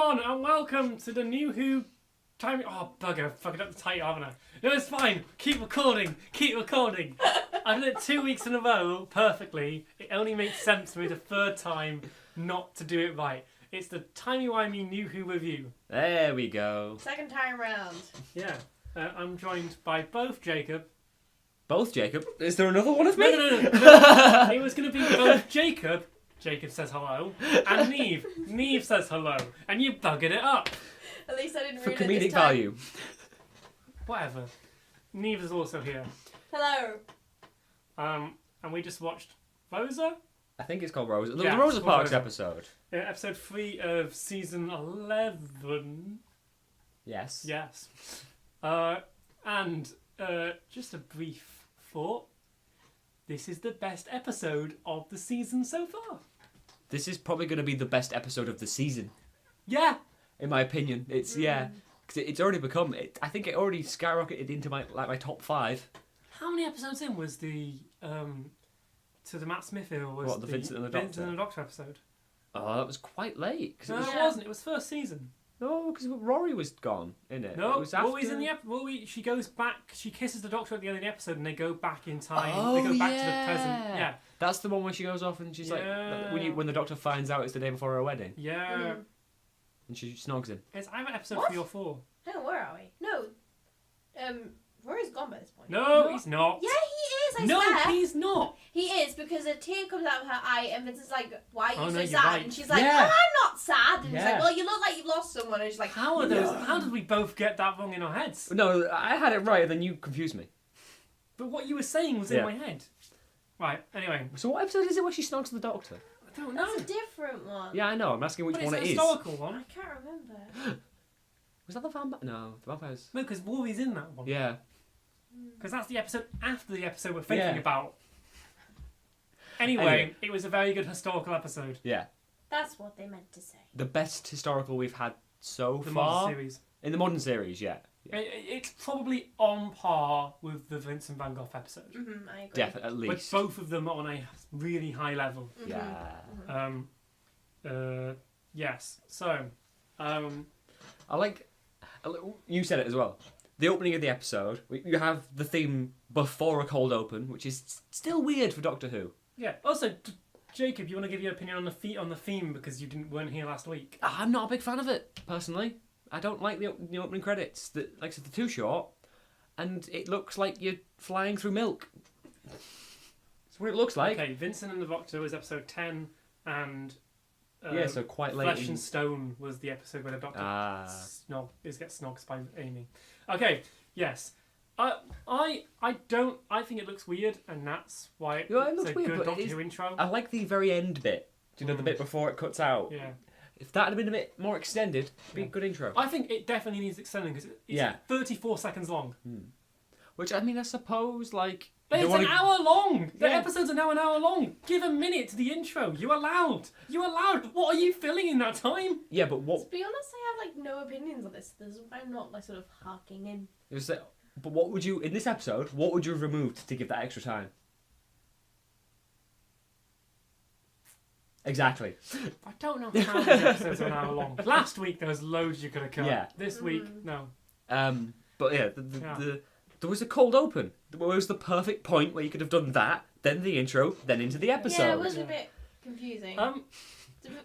everyone, and welcome to the New Who Timey. Oh, bugger, fucking up the title, haven't I? No, it's fine. Keep recording. I've done it 2 weeks in a row perfectly. It only makes sense for me the third time not to do it right. It's the Timey-Wimey New Who review. There we go. Second time round. Yeah. I'm joined by both Jacob. Both Jacob? Is there another one of me? No. It was going to be both Jacob. Jacob says hello. And Neve. Neve says hello. And you buggered it up. At least I didn't For ruin it comedic this time. value. Whatever. Neve is also here. Hello. And we just watched Rosa? I think it's called Rosa. The Yeah, Rosa it's called Parks Rosa. episode. Episode 3 of season 11. Yes. Yes. And just a brief thought. This is the best episode of the season so far. This is probably going to be the best episode of the season, Yeah. in my opinion. It's because it's already become. I think it already skyrocketed into my top 5. How many episodes in was the to the Matt Smith era? Was What, the Vincent and the Doctor? Vincent and the Doctor episode? Oh, that was quite late. Cause No, it was, it wasn't. It was first season. no, because Rory was gone, innit? No, it was after... Rory's in the she goes back. She kisses the Doctor at the end of the episode, and they go back in time. Oh, they go back to the yeah. present. Yeah. That's the one where she goes off and she's Yeah. like, when the Doctor finds out it's the day before her wedding, Yeah. and she snogs him. It's either episode What? 3 or 4. Hang on, where are we? No. Rory's gone by this point. No, he's not. Yeah, he is, I No, swear. he's not. He is, because a tear comes out of her eye and Vincent's like, why are you Oh, so no, you're sad? right. And she's like, Yeah. oh, I'm not sad. And he's Yeah. like, well, you look like you've lost someone. And she's like, How are those? no. How did we both get that wrong in our heads? No, I had it right, and then you confused me. But what you were saying was in Yeah. my head. Right. Anyway, So what episode is it where she snogs the Doctor? I don't know. That's a different one. Yeah, I know. I'm asking which But one it's it a is. historical I one. can't remember. Was that the vampire? No, the vampires. No, because Rory's in that one. Yeah. Because that's the episode after the episode we're thinking Yeah. about. Anyway, it was a very good historical episode. Yeah. That's what they meant to say. The best historical we've had so The far. modern series. In the modern series, yeah. It's probably on par with the Vincent Van Gogh episode. I agree. Definitely, at With least. both of them on a really high level. Yeah. Yes. So, I like... You said it as well. The opening of the episode, you have the theme before a cold open, which is still weird for Doctor Who. yeah. Also, Jacob, you want to give your opinion on the theme because you weren't here last week? I'm not a big fan of it, personally. I don't like the opening credits. Like I said, they're too short, and it looks like you're flying through milk. That's what it looks like. Okay, Vincent and the Doctor was episode 10, and Yeah, so quite late. Flesh and Stone was the episode where the Doctor gets snogged by Amy. Okay, yes. I think it looks weird, and that's why Yeah, it it's looks a weird, good but Doctor it is- Who intro. I like the very end bit. Do you know the bit before it cuts out? Yeah. If that had been a bit more extended, it'd be a good intro. I think it definitely needs extending because it's 34 seconds long. Which, I mean, I suppose, like... But they it's wanna- an hour long! The Yeah. episodes are now an hour long! Give a minute to the intro! You're allowed! You're allowed! What are you filling in that time? Yeah, but what... To be honest, I have like no opinions on this. I'm not like sort of harking in. But what would you... In this episode, what would you have removed to give that extra time? Exactly. I don't know how these episodes are an hour long. Last week there was loads you could have cut. Yeah. This week, no. But yeah, there was a cold open. There was the perfect point where you could have done that, then the intro, then into the episode. Yeah, it was a bit confusing.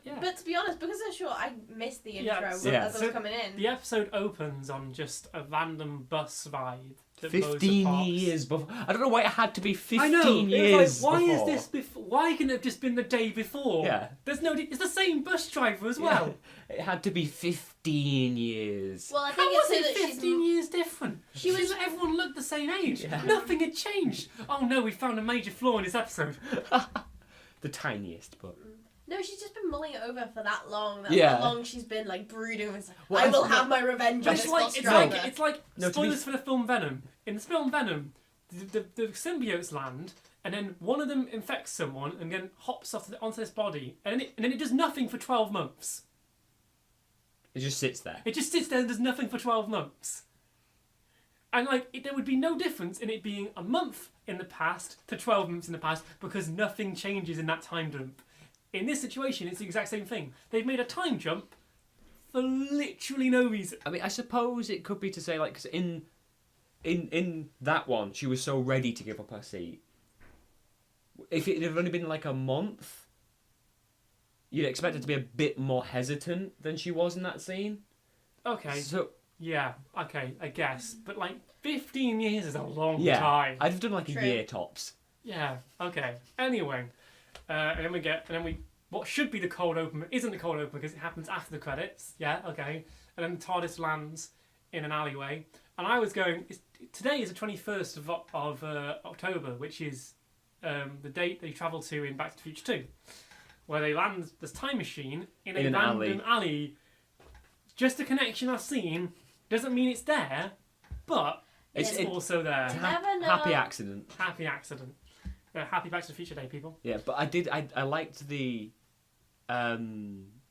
yeah. But to be honest, because I'm sure I missed the intro Yeah, as so- I was coming in. The episode opens on just a random bus ride. That blows 15 apart. years before. I don't know why it had to be 15 I know. years It's like, why before. is this before? Why couldn't it have just been the day before? Yeah. There's no. It's the same bus driver as well. It had to be 15 years. Well, I How think was it's so it that 15 years different? She was- Everyone looked the same age. Yeah. Nothing had changed. Oh no, we found a major flaw in this episode. The tiniest, but... No, she's just been mulling it over for that long. That's Yeah. how long she's been like brooding. It's like, Well, I will it's- have my revenge on It's this like bus it's driver. like it's like No, to be spoilers f- for the film Venom. In the film Venom, the symbiotes land, and then one of them infects someone, and then hops off onto this body, and then it does nothing for 12 months. It just sits there. It just sits there and does nothing for 12 months. And there would be no difference in it being a month in the past to 12 months in the past because nothing changes in that time jump. In this situation, it's the exact same thing. They've made a time jump for literally no reason. I mean, I suppose it could be to say, like, 'cause in that one, she was so ready to give up her seat. If it had only been like a month, you'd expect her to be a bit more hesitant than she was in that scene. Okay. So Yeah, okay, I guess. But like 15 years is a long yeah, time. I'd have done like True. a year tops. Yeah, okay. Anyway, and then we what should be the cold open isn't the cold open because it happens after the credits. Yeah, okay. And then the TARDIS lands in an alleyway, and I was going. Today is the 21st of October, which is the date they travel to in Back to the Future 2, where they land this time machine in In a an random alley. Just a connection I've seen doesn't mean it's there, but it's also there. You never know. Happy accident. Happy accident. Happy Back to the Future Day, people. Yeah, but I liked the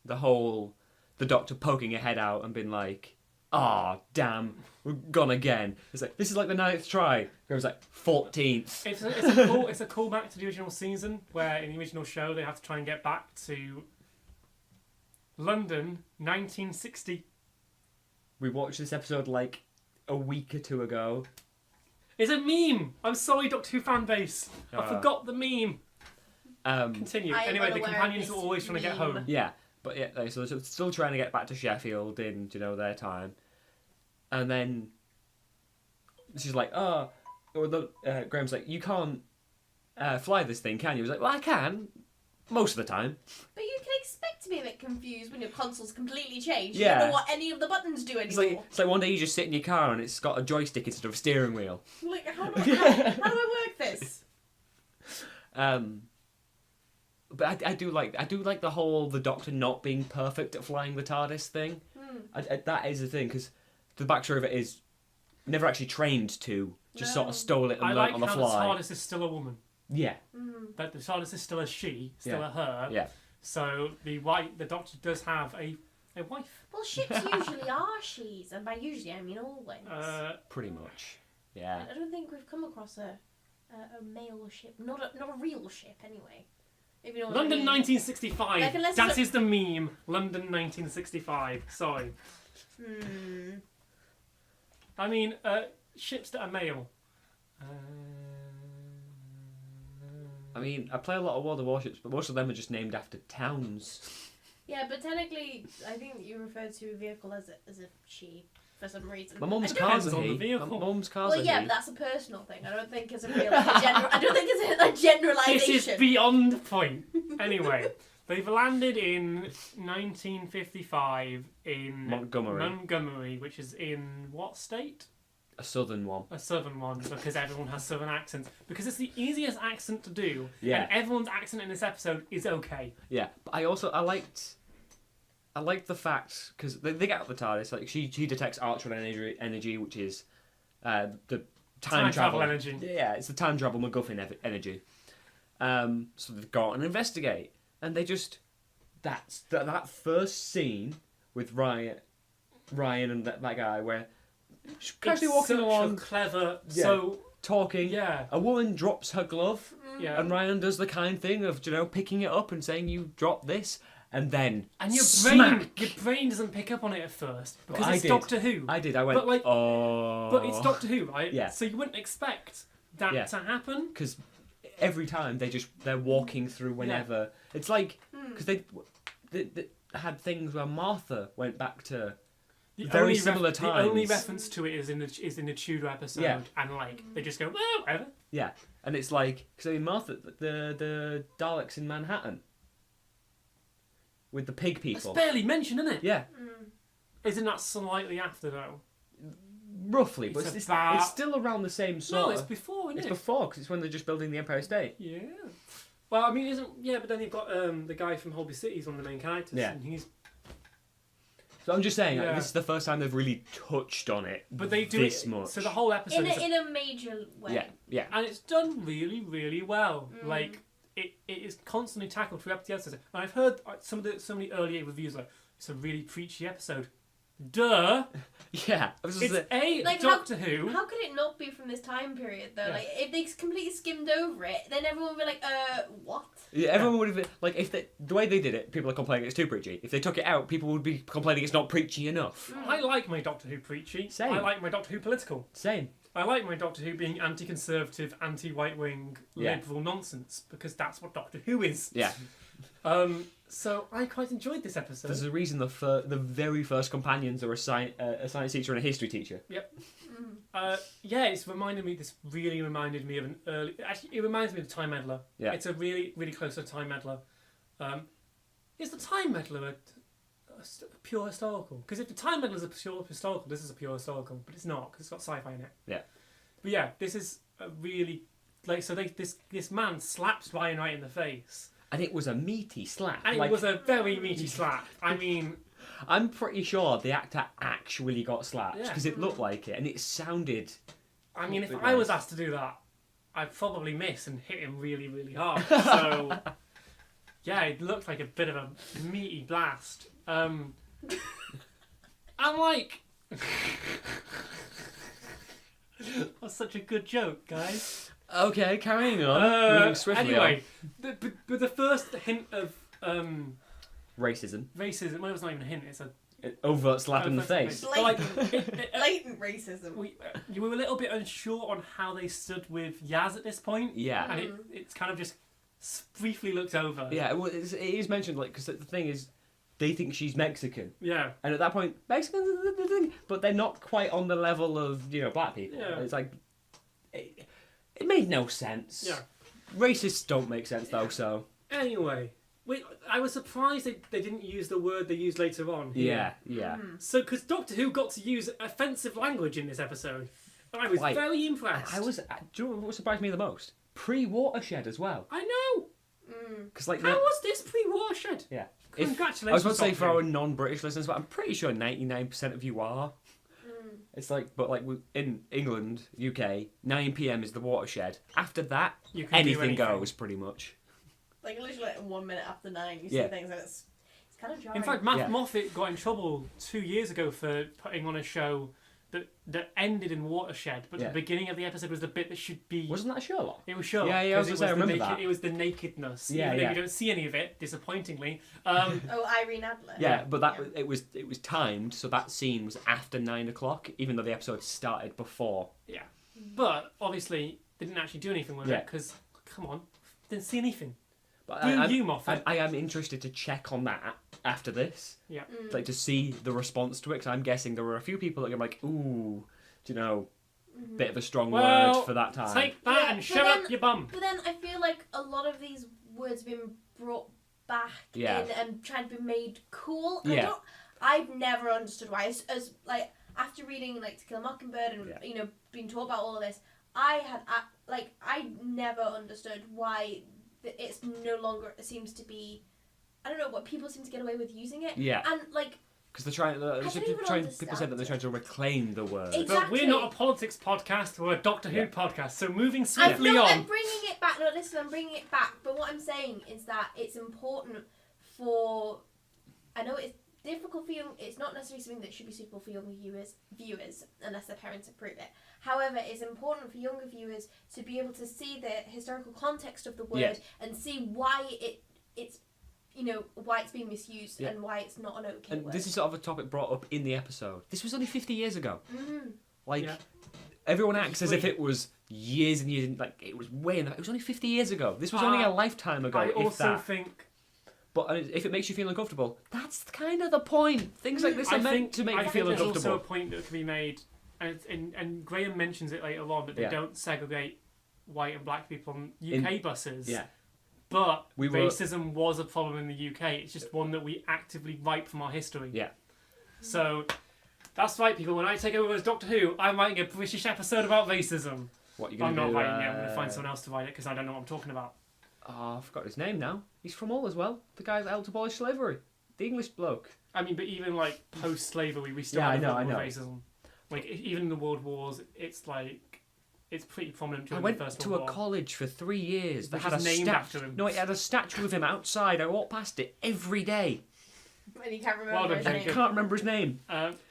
whole the Doctor poking her head out and being like, "Ah, damn, we're gone again." It's like this is like the 9th try. It was like 14th. It's a callback to the original season, where in the original show they have to try and get back to London, 1960. We watched this episode like a week or two ago. It's a meme. I'm sorry, Doctor Who fan base. I forgot the meme. Continue. I am Anyway, the unaware of companions this are always trying to get meme. home. Yeah, but yeah, like, so they're still trying to get back to Sheffield in their time, and then she's like, "Oh," Graham's like, "You can't fly this thing, can you?" He was like, "Well, I can, most of the time." But you can expect to be a bit confused when your console's completely changed. Yeah. You don't know what any of the buttons do It's anymore. like one day you just sit in your car and it's got a joystick instead of a steering wheel. Like, how do I work this? But I do like the whole the Doctor not being perfect at flying the TARDIS thing. That is the thing because the backstory of it is never actually trained to, just sort of stole it and I learnt like on the how fly. the TARDIS is still a woman. Yeah, That the TARDIS is still a she, still Yeah. a her. yeah. So the Doctor does have a wife. Well, ships usually are she's, and by usually I mean always. Pretty much. Yeah. I don't think we've come across a male ship, not a real ship anyway. If you know what London I mean. 1965. Like, unless That it's is the meme. London 1965. Sorry. I mean, ships that are male. I mean, I play a lot of World of Warships, but most of them are just named after towns. Yeah, but technically, I think you refer to a vehicle as a she for some reason. My mum's I car's Depends a on the he. vehicle. My mum's car's Well, a yeah, he. but that's a personal thing. I don't think it's a real. I don't think it's a generalization. This is beyond the point. Anyway, they've landed in 1955 in Montgomery. which is in what state? A southern one. A southern one, because everyone has southern accents. Because it's the easiest accent to do, Yeah. and everyone's accent in this episode is okay. Yeah, but I liked the fact because they get out the TARDIS. Like she detects archery energy, which is the time travel energy. Yeah, it's the time travel MacGuffin energy. So they go out and investigate, and they just that first scene with Ryan and that guy where she's casually It's walking such along, a clever, Yeah. so talking. yeah, A woman drops her glove. yeah. And Ryan does the kind thing of, picking it up and saying, "You dropped this," and then And your smack. brain doesn't pick up on it at first because I it's did. Doctor Who. I did. I went, But, like- oh. But it's Doctor Who, right? Yeah. So you wouldn't expect that Yeah. to happen. Because every time they're walking through whenever. It's like, because they had things where Martha went back to very similar The only times. reference to it is in the Tudor episode, Yeah. and like they just go, well, whatever. Yeah, and it's like, because I mean, Martha, the Daleks in Manhattan with the pig It's people. barely mentioned, isn't it? Yeah, Isn't that slightly after though? roughly, but It's it's about- still around the same sort No, it's of. before, isn't It's it? before, because it's when they're just building the Empire State. Yeah. Well, I mean, but then you've got the guy from Holby City, he's one of the main characters. Yeah. And he's, So I'm just saying, like, Yeah. this is the first time they've really touched on it. but they do this it. much. So the whole episode is in a major way. Yeah, yeah. and it's done really, really well. Like it is constantly tackled throughout the episode. And I've heard some of the early reviews like it's a really preachy episode. Duh. Yeah. I was just It's a Like, Doctor Who. How could it not be from this time period though? Yeah. Like if they completely skimmed over it, then everyone would be like, what? Yeah, everyone would have like if the way they did it, people are complaining it's too preachy. If they took it out, people would be complaining it's not preachy enough. I like my Doctor Who preachy. Same. I like my Doctor Who political. Same. I like my Doctor Who being anti-conservative, anti-right wing, Yeah. liberal nonsense because that's what Doctor Who is. Yeah. So I quite enjoyed this episode. There's a reason the very first companions are a science teacher and a history teacher. Yeah, it's reminded me. This really reminded me of an early. Actually, it reminds me of the Time Meddler. Yeah. It's a really, really close to Time Meddler. Is the Time Meddler a pure historical? Because if the Time Meddler is a pure historical, this is a pure historical, but it's not because it's got sci-fi in it. Yeah. But yeah, this is a really this man slaps Ryan right in the face, And it was a meaty slap. and it was a very meaty slap. I mean, I'm pretty sure the actor actually got slapped Yeah. because it looked like it and it sounded. if Bit I was nice. asked to do that, I'd probably miss and hit him really, really hard. So, yeah, it looked like a bit of a meaty blast. I'm like... That's such a good joke, guys. Okay, carrying on. Moving swiftly Anyway, but the first hint of on. Racism. racism, well, it was not even a hint, it's a... An overt slap in the face. But, like, Blatant racism. you were a little bit unsure on how they stood with Yaz at this point. Yeah. And it's kind of just briefly looked over. Yeah, well, it is mentioned, like, because the thing is, they think she's Mexican. Yeah. And at that point, Mexicans are the thing, but they're not quite on the level of, black people. Yeah. It's like, it made no sense. Yeah. Racists don't make sense, though, so. Anyway, I was surprised they didn't use the word they used later on. Yeah, yeah. So, because Doctor Who got to use offensive language in this episode, I was Quite. very impressed. I was. Do you know what surprised me the most? Pre-watershed as well. I know. Because like, How was this pre-watershed? yeah. Congratulations. I was about to say Doctor for Who. our non-British listeners, but I'm pretty sure 99% of you are. It's like, but like in England, UK, 9 p.m. is the watershed. After that, You can do anything goes pretty much. Like literally like 1 minute after 9, you Yeah. see things and it's kind of jarring. In fact, Matt Yeah. Moffat got in trouble 2 years ago for putting on a show that ended in watershed, but Yeah. the beginning of the episode was the bit that should be. Wasn't that Sherlock? It was Sherlock. Yeah, I was 'cause gonna say, I the remember naked, that. It was the nakedness. Yeah, even though yeah. you don't see any of it, disappointingly. Oh, Irene Adler. Yeah, but that it was timed, so that scene was after 9 o'clock, even though the episode started before. Yeah. But obviously, they didn't actually do anything with it Yeah. because, come on, didn't see anything. But Boo you, Moffat. I am interested to check on that after this, Yeah. like to see the response to it. Because I'm guessing there were a few people that were like, "Ooh, bit of a strong Well, word for that time." Take that Yeah, and but shut then- up your bum. But then I feel like a lot of these words have been brought back Yeah. in and trying to be made cool. Yeah. I've never understood why. As like after reading like To Kill a Mockingbird and being taught about all of this, I never understood why it's no longer seems to be. I don't know what people seem to get away with using it. Yeah. And like Because they're trying. don't even People said that they're understand trying to reclaim the word. Exactly. But we're not a politics podcast, we're a Doctor Who Yeah. podcast, so moving I'm swiftly on. bringing it back. No, listen, I'm bringing it back. But what I'm saying is that it's important for. I know it's difficult for young. It's not necessarily something that should be suitable for younger viewers unless their parents approve it. However, it's important for younger viewers to be able to see the historical context of the word Yeah. and see why it's why it's being misused Yeah. and why it's not an okay And word. this is sort of a topic brought up in the episode. This was only 50 years ago. Like, Yeah. everyone acts as if 53. it was years and years, like, it was way in the... It was only 50 years ago. This was only a lifetime ago, I if also that. think. But if it makes you feel uncomfortable, that's kind of the point. Things like this are meant to make you feel there's uncomfortable. also a point that can be made, and Graham mentions it later on, that they Yeah. don't segregate white and black people on UK buses. Yeah. But We were- racism was a problem in the UK. It's just one that we actively wipe from our history. Yeah. So that's right, people. When I take over as Doctor Who, I'm writing a British episode about racism. What you I'm gonna not do? writing it. I'm going to find someone else to write it because I don't know what I'm talking about. Oh, I forgot his name now. He's from Hull as well. The guy that helped abolish slavery. The English bloke. I mean, but even like post-slavery, we still Yeah, have I a know, problem I with racism. Like even in the World Wars, it's like it's pretty prominent I during went the First to World a War. college for 3 years that Which had is a named statue. after him. No, it had a statue of him outside. I walked past it every day. And you can't Well remember done, his I name. Jacob. can't remember his name.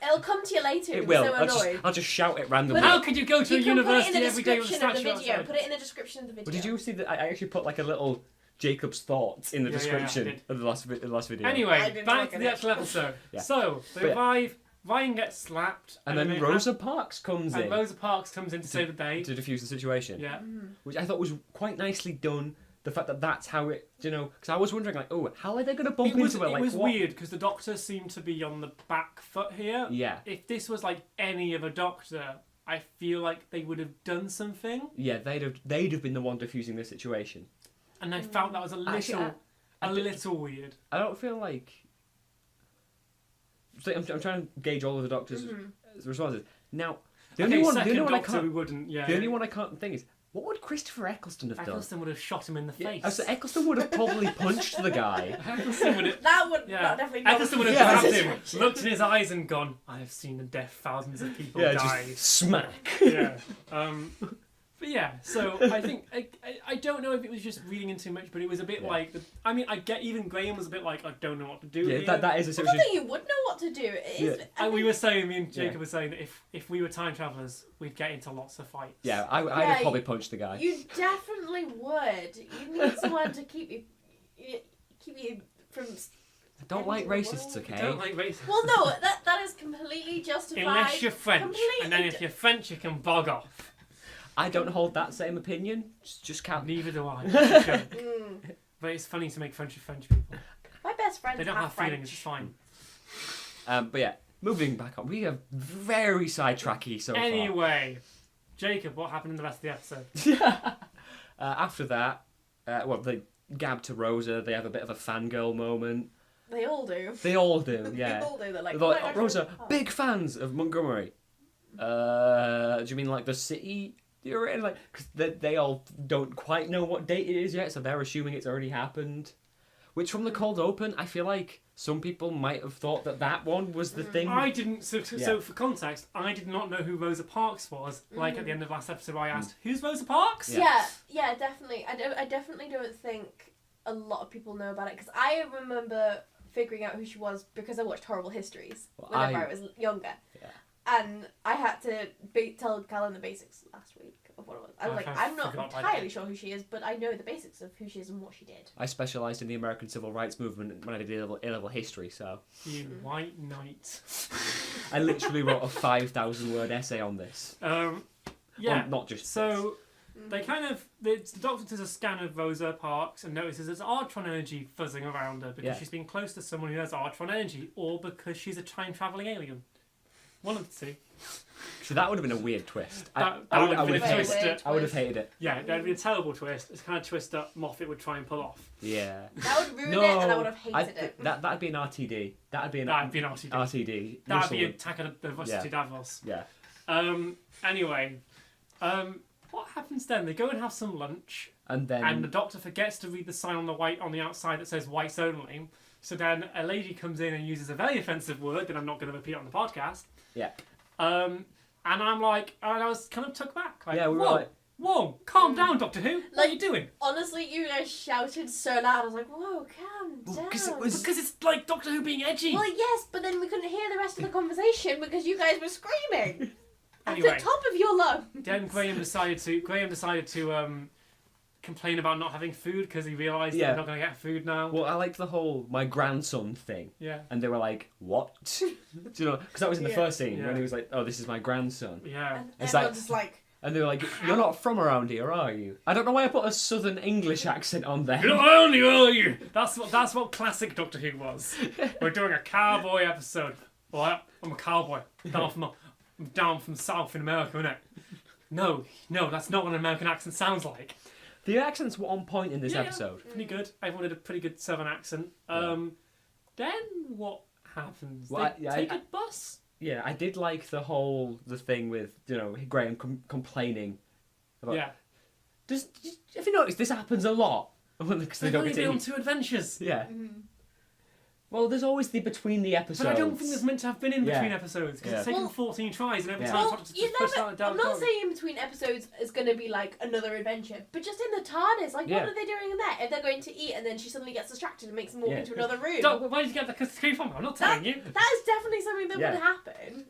It'll come to you later. It You'll will. be so annoyed. I'll just shout it randomly. But How could you go to a You can put it in university the every day with a description of the statue video. outside? Put it in the description of the video. But did you see that? I actually put like a little Jacob's thoughts in the Yeah, yeah, I description did. of the last video. I Anyway, didn't back look to at the it. actual episode. Yeah. So, they But yeah. arrive, Ryan gets slapped, and then Rosa Parks comes in Rosa Parks comes in to save the day. to defuse the situation. Yeah. Which I thought was quite nicely done. The fact that that's how it, because I was wondering like, oh, how are they going to bump It was, into it? it Like, was what? weird because the doctor seemed to be on the back foot here. Yeah, If this was like any other doctor, I feel like they would have done something, yeah, they'd have been the one diffusing the situation. and I felt that was a little, Actually, I did- little weird. I don't feel like. So I'm trying to gauge all of the doctors' responses. Now, the Okay, only one, second the only one I doctor can't, we wouldn't. Yeah. the only one I can't think is what would Christopher Eccleston have done? Eccleston would have shot him in the face. Yeah, so Eccleston would have probably punched the guy. Eccleston would have. That would Yeah. that definitely not Eccleston would have Yeah. grabbed him, looked in his eyes, and gone, "I have seen the death thousands of people Yeah, die." just smack. Yeah. But yeah, so I think I don't know if it was just reading in too much, but it was a bit Yeah. like I mean I get even Graham was a bit like I don't know what to do. Yeah, here. that is a I don't situation. think you would know what to do. It is, Yeah. I We think- were saying, me and Jacob Yeah. were saying that if we were time travelers, we'd get into lots of fights. Yeah, I'd Yeah, have probably punched the guy. You definitely would. You need someone to keep you from. I don't like racists, I okay? don't like racism. Well, no, that is completely justified. Unless you're French, Completely and then if you're French, you can bog off. I don't hold that same opinion. Just can't. Neither do I. It's a joke. Mm. But it's funny to make French with French people. My best friends They don't have have French. feelings. It's fine. But yeah, moving back on. We are very sidetracky so far. Anyway, Jacob, what happened in the rest of the episode? After that, they gab to Rosa. They have a bit of a fangirl moment. They all do. They all do, They yeah. all do. They're like, They're like, "Oh my "Oh, God, Rosa, oh." big fans of Montgomery. Do you mean like the city you're in? Like, because they all don't quite know what date it is yet, so they're assuming it's already happened. Which, from the cold open, I feel like some people might have thought that one was the thing. I didn't. So Yeah. for context, I did not know who Rosa Parks was. Like at the end of last episode, I asked, "Who's Rosa Parks?" Yeah, definitely. I definitely don't think a lot of people know about it because I remember figuring out who she was because I watched Horrible Histories whenever I was younger. Yeah. And I had to tell Callan the basics last week of what it was. I was Oh, like, I I'm not forgot about entirely that. sure who she is, but I know the basics of who she is and what she did. I specialised in the American Civil Rights Movement when I did A-level history, so You white knight. I literally wrote a 5,000 word essay on this. Yeah. Well, not just So they kind of the doctor does a scan of Rosa Parks and notices there's Artron energy fuzzing around her because Yeah. she's been close to someone who has Artron energy, or because she's a time traveling alien. One of the two. So that would have been a weird twist. That I would would have been a have twist. hated it. I would have hated it. Yeah, that'd be a terrible twist. It's the kind of twist that Moffat would try and pull off. Yeah. That would ruin No, it, and I would have hated it. That'd be an RTD. That'd be an That'd be an RTD. RTD. That'd be Russell Attack of the Rusty Yeah. Davos. Yeah. Anyway, what happens then? They go and have some lunch, And then and the doctor forgets to read the sign on the outside that says whites only. So then a lady comes in and uses a very offensive word that I'm not going to repeat on the podcast. yeah. And I'm like, and I was kind of took back. Like, Yeah, we were whoa, like- whoa, calm down, Doctor Who. What are Like- you doing? Honestly, you guys shouted so loud. I was like, whoa, calm down. Because it was- Because it's like Doctor Who being edgy. Well, yes, but then we couldn't hear the rest of the conversation because you guys were screaming at Anyway. the top of your lungs. Then Graham decided to complain about not having food because he realised Yeah. they're not going to get food now. Well, I liked the whole my grandson thing. Yeah. And they were like, what? Do you know? Because that was in the Yeah. first scene Yeah. when he was like, oh, this is my grandson. Yeah. And It's everyone's like- just like, And they were like, you're not from around here, are you? I don't know why I put a southern English accent on there. Not only are you. That's what classic Doctor Who was. We're doing a cowboy episode. Well, I'm a cowboy. I'm down from South in America, innit? No, that's not what an American accent sounds like. The accents were on point in this Yeah, episode. Pretty good. Everyone did a pretty good Southern accent. Yeah. Then what happens? Well, They I- take a bus. Yeah, I did like the thing with, Graham complaining about... Yeah. Have you noticed this happens a lot? Because they They've don't only get been to on eat. 2 adventures. Yeah. Well, there's always the between the episodes. But I don't think there's meant to have been in between Yeah. episodes because Yeah. it's taken Well, 14 tries and every Yeah. time Well, it's you just pushed never, out down I'm the not road. saying in between episodes is going to be like another adventure, but just in the TARDIS, like Yeah. what are they doing in there? If they're going to eat and then she suddenly gets distracted and makes them walk Yeah. into another room, Don't, why did you get the key from? I'm not telling you. that is definitely something that Yeah. would happen.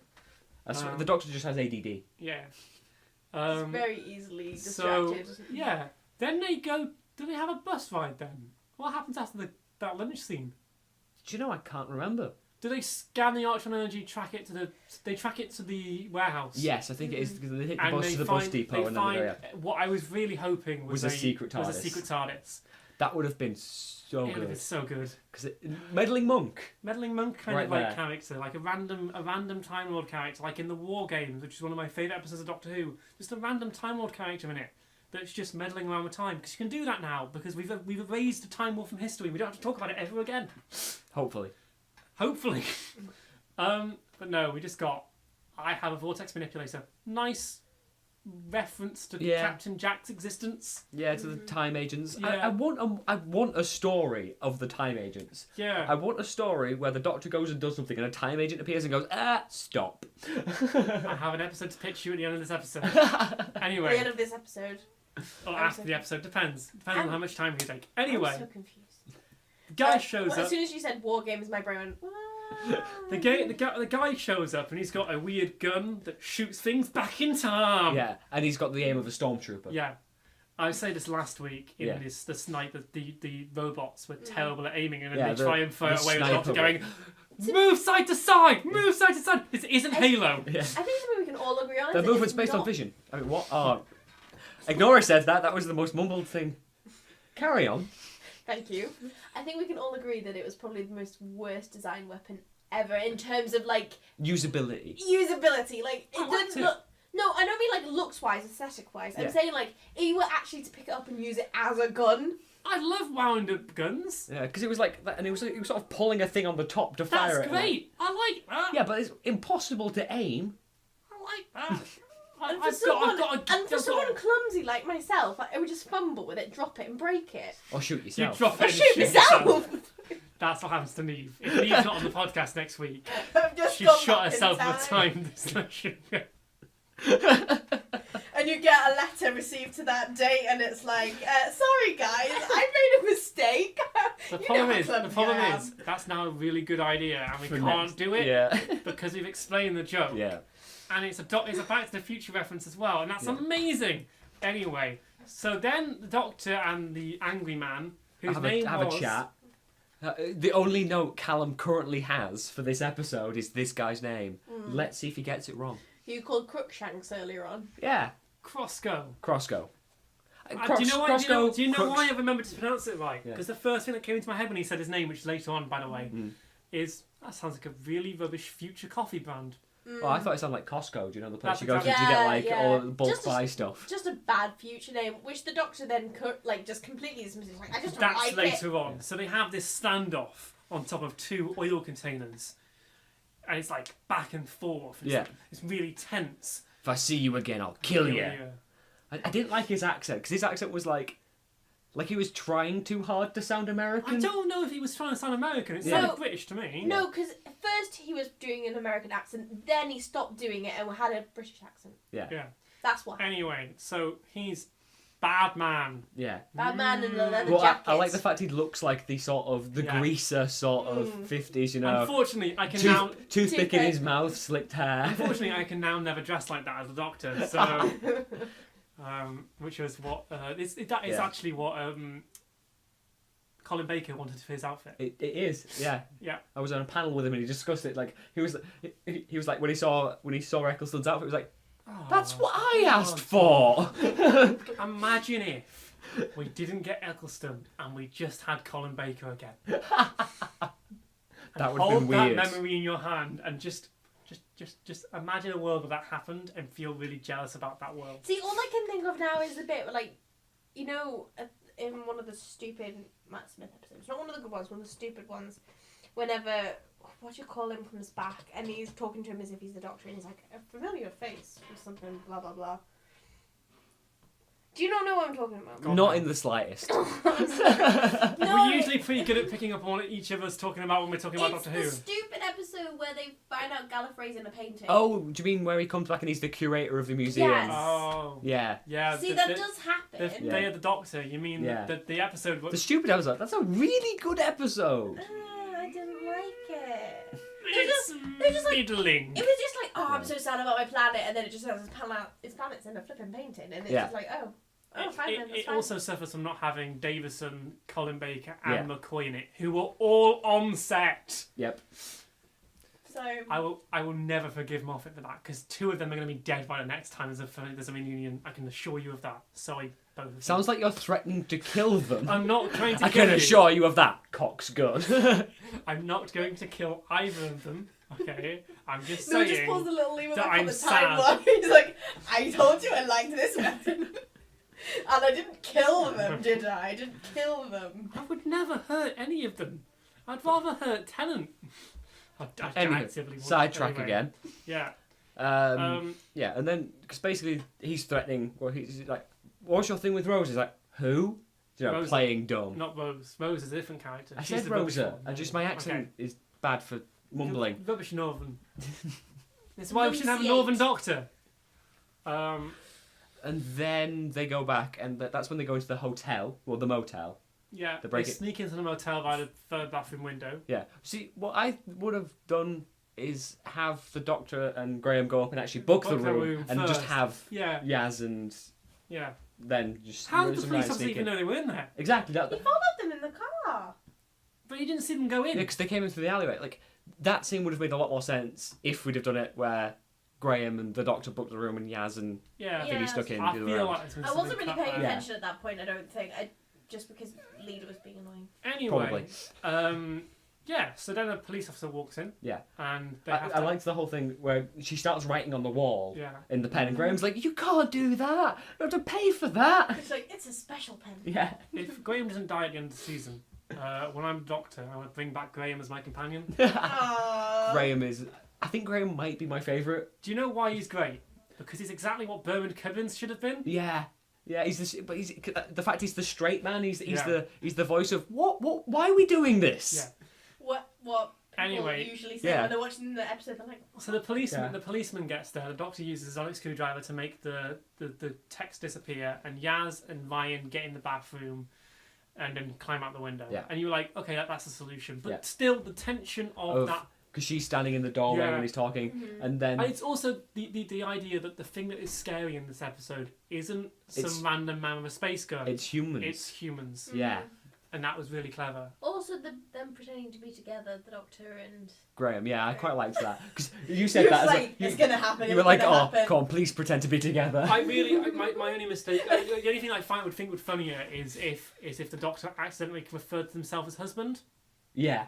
The Doctor just has ADD. Yeah. It's very easily so, distracted. yeah. Then they go. Do they have a bus ride then? What happens after that lunch scene? Do you know, I can't remember. Do they scan the Archon energy, track it to the? They track it to the warehouse. Yes, I think it is because they take the And bus they to the find, bus depot they and then find they go, yeah. what I was really hoping was Was a secret Was a TARDIS. secret TARDIS. That would have been so It good. was so good. Because meddling monk. Meddling Monk kind Right of like there. character, like a random Time Lord character, like in the War Games, which is one of my favourite episodes of Doctor Who. Just a random Time Lord character in it that's just meddling around with time. Because you can do that now because we've erased the Time War from history. We don't have to talk about it ever again. Hopefully. Hopefully. But no, we just got. I have a vortex manipulator. Nice reference to Yeah. Captain Jack's existence. Yeah, to the time agents. Yeah. I want a story of the time agents. Yeah. I want a story where the Doctor goes and does something and a time agent appears and goes, stop. I have an episode to pitch you at the end of this episode. At the Anyway, end of this episode. or after the episode, depends on how much time you take. Anyway, I'm so confused. the guy shows As up. soon as you said War Games, my brain went, The guy shows up and he's got a weird gun that shoots things back in time. Yeah, and he's got the aim of a stormtrooper. Yeah. I said this last week in Yeah. this night that the robots were terrible at aiming and then Yeah, they try and throw the it away with sniper Doctor going, move side to side, move side to side. This isn't Halo. Yeah. I think something we can all agree on. The is movement's it's based on not- vision. I mean, what? Oh. Ignora said that. That was the most mumbled thing. Carry on. Thank you. I think we can all agree that it was probably the most worst design weapon ever in terms of like Usability. usability. Like it I liked didn't it. look. No, I don't mean like looks wise, aesthetic wise. I'm Yeah. saying like if you were actually to pick it up and use it as a gun. I love wound up guns. Yeah, because it was like that, and it was sort of pulling a thing on the top to fire That's it. great. I like that. Yeah, but it's impossible to aim. I like that. And for I've someone, got someone clumsy like myself, I would just fumble with it, drop it, and break it. Or shoot You yourself. drop it Or and shoot myself. That's what happens to Neve. If Neve's not on the podcast next week, I've just she gone shot back in herself with time discussion. And you get a letter received to that date, and it's like, sorry guys, I made a mistake. The You problem know how is, clumsy I that's now a really good idea, and we For can't next- do it Yeah. because we've explained the joke. Yeah. And it's a Back to the Future reference as well, and that's Yeah. amazing. Anyway, so then the Doctor and the Angry Man, whose Have name a was chat. The only note Callum currently has for this episode is this guy's name. Let's see if he gets it wrong. You called Crookshanks earlier on. Yeah. Crosco. Crosco. Do you know why? Do you know Crooks- why I remembered to pronounce it right? Yeah. Because the first thing that came into my head when he said his name, which is later on, by the way, Mm. is that sounds like a really rubbish future coffee brand. Oh, I thought it sounded like Costco. Do you know the place That's you go to exactly- get Yeah, like yeah. all the bulk Just a- buy stuff? Just a bad future name, which the Doctor then just completely dismisses. Like, I just don't That's like it. later on. So they have this standoff on top of two oil containers, and it's like back and forth. It's Yeah. like, it's really tense. If I see you again, I'll kill you. Yeah. I didn't like his accent because his accent was like he was trying too hard to sound American. I don't know if he was trying to sound American. It Yeah. sounded British to me. No, because first he was doing an American accent, then he stopped doing it and had a British accent. Yeah. That's what happened. Anyway, so he's bad man. Yeah. Bad man in the leather Well, jacket. I like the fact he looks like the sort of the Yeah. greaser sort of 50s, you know. Unfortunately, I can now. Toothpick in Toothpick. his mouth, slicked hair. Unfortunately, I can now never dress like that as a doctor. So, which was what that is Yeah. actually what Colin Baker wanted for his outfit. It is, yeah. Yeah. I was on a panel with him and he discussed it. Like he was like when he saw Eccleston's outfit, he was like, "That's what I asked for." Imagine if we didn't get Eccleston and we just had Colin Baker again. That would have Hold been weird. that memory in your hand and just imagine a world where that happened and feel really jealous about that world. See, all I can think of now is the bit where, like, you know, in one of the stupid Matt Smith episodes, not one of the good ones, one of the stupid ones, whenever, what do you call him, comes back and he's talking to him as if he's the Doctor and he's like, a familiar face or something, blah, blah, blah. Do you not know what I'm talking about? God, Not no. in the slightest. No, We're usually pretty good at picking up on what each of us talking about when we're talking about it's Doctor the Who. stupid episode where they find out Gallifrey's in a painting. Oh, do you mean where he comes back and he's the curator of the museum? Yes. Oh. Yeah. Yeah. See, that does happen. Yeah. They are the Doctor. You mean Yeah. the episode? The stupid episode. That's a really good episode. I didn't like it. It's they're just like- middling. It was just like, oh, I'm so sad about my planet, and then it just says its planet's in a flipping painting, and it's Yeah. just like, oh, fine then, that's It fine. also suffers from not having Davison, Colin Baker, and Yeah. McCoy in it, who were all on set. Yep. So I will never forgive Moffat for that, because 2 of them are going to be dead by the next time there's a reunion. I can assure you of that. Sorry, both of you. Sounds like you're threatening to kill them. I'm not trying to I kill can you. assure you of that, Cox gun. I'm not going to kill either of them. Okay, I'm just no, saying. just pulls a little lever that back on I'm the sad. timeline. He's like, I told you I liked this weapon. And I didn't kill them, did I? I didn't kill them. I would never hurt any of them. I'd rather hurt Tennant. I Anyway, actively want- sidetrack anyway. again. Yeah. Yeah, and then because basically he's threatening. Well, he's like, "What's your thing with Rose?" He's like, "Who?" You know, Rosa. playing dumb. Not Rose. Rose is a different character. I She's said the rubbish Rosa, one. and just my accent is bad for mumbling. Rubbish Northern. That's why we should have a Northern Doctor. And then they go back, and that's when they go into the hotel, or the motel. Yeah, They break they it. sneak into the motel by the third bathroom window. Yeah. See, what I would have done is have the Doctor and Graham go up and actually book the room and just first. have Yeah, Yaz and yeah. then just. How did the some police night officer sneak even in. know they were in there? Exactly that. He followed them in the car. But you didn't see them go in. Yeah, because they came in through the alleyway. Like that scene would have made a lot more sense if we'd have done it where Graham and the Doctor booked the room and Yaz and Yeah. Yeah. Thingy stuck in. I the other feel round. like it's been I wasn't something really cut paying out. Yeah. attention at that point, I don't think. Just because Leader was being annoying. Anyway, yeah. So then a police officer walks in. Yeah. And they I have to. liked the whole thing where she starts writing on the wall Yeah. in the pen, and Graham's like, "You can't do that. You have to pay for that." It's like, it's a special pen. Yeah. If Graham doesn't die at the end of the season, when I'm Doctor, I would bring back Graham as my companion. Graham is. I think Graham might be my favourite. Do you know why he's great? Because he's exactly what Bernard Cribbins should have been. Yeah. Yeah, but he's the fact he's the straight man. He's Yeah. the voice of what? Why are we doing this? Yeah. What people Anyway, usually say yeah. when they're watching the episode, they're like, So the policeman gets there. The Doctor uses his sonic screwdriver to make the text disappear, and Yaz and Ryan get in the bathroom, and then climb out the window. Yeah. And you're like, okay, that's the solution. But Yeah. still, the tension of that. Because she's standing in the doorway Yeah. when he's talking, Mhm. and then And it's also the idea that the thing that is scary in this episode isn't some It's- random man with a space gun. it's humans. It's humans. Yeah. And that was really clever. Also, them pretending to be together, the Doctor and. Graham. Yeah, I quite liked that because you You said were that as like, a, it's gonna happen. you were it's like, gonna "Oh, happen." come on, please pretend to be together." My only mistake. The only thing I would think would funnier is if the Doctor accidentally referred to himself as husband. Yeah.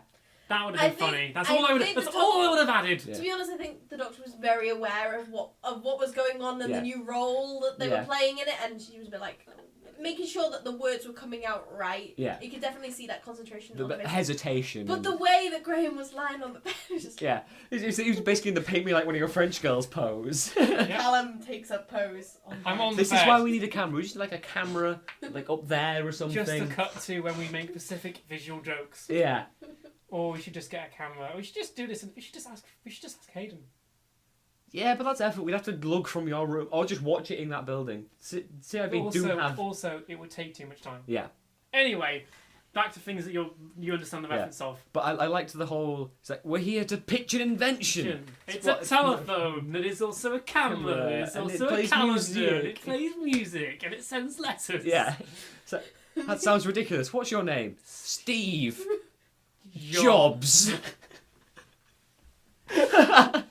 That would I have been think- funny. That's I all I would. think That's the all I would have added. Yeah. To be honest, I think the Doctor was very aware of what was going on and Yeah. the new role that they Yeah. were playing in it, and she was a bit like making sure that the words were coming out right. Yeah. You could definitely see that concentration. The on the face. hesitation. But and- the way that Graham was lying on the bed was just. yeah, he was basically in the paint me like one of your French girls pose. Callum takes up pose. I'm on This the is bed. why we need a camera. We just need like a camera like up there or something. Just to cut to when we make specific visual jokes. Yeah. Or we should just get a camera. We should just do this, and we should just ask Hayden. Yeah, but that's effort. We'd have to lug from your room or just watch it in that building. CIB do have. Also, it would take too much time. Yeah, Anyway, back to things that you understand the Yeah. reference of. but I liked the whole. It's like we're here to pitch an invention. It's what- a telephone that is also a camera. Camera, It's and it also a plays calendar. music. And it plays music and it sends letters. Yeah. So, that sounds ridiculous. What's your name? Steve Jobs. Jobs.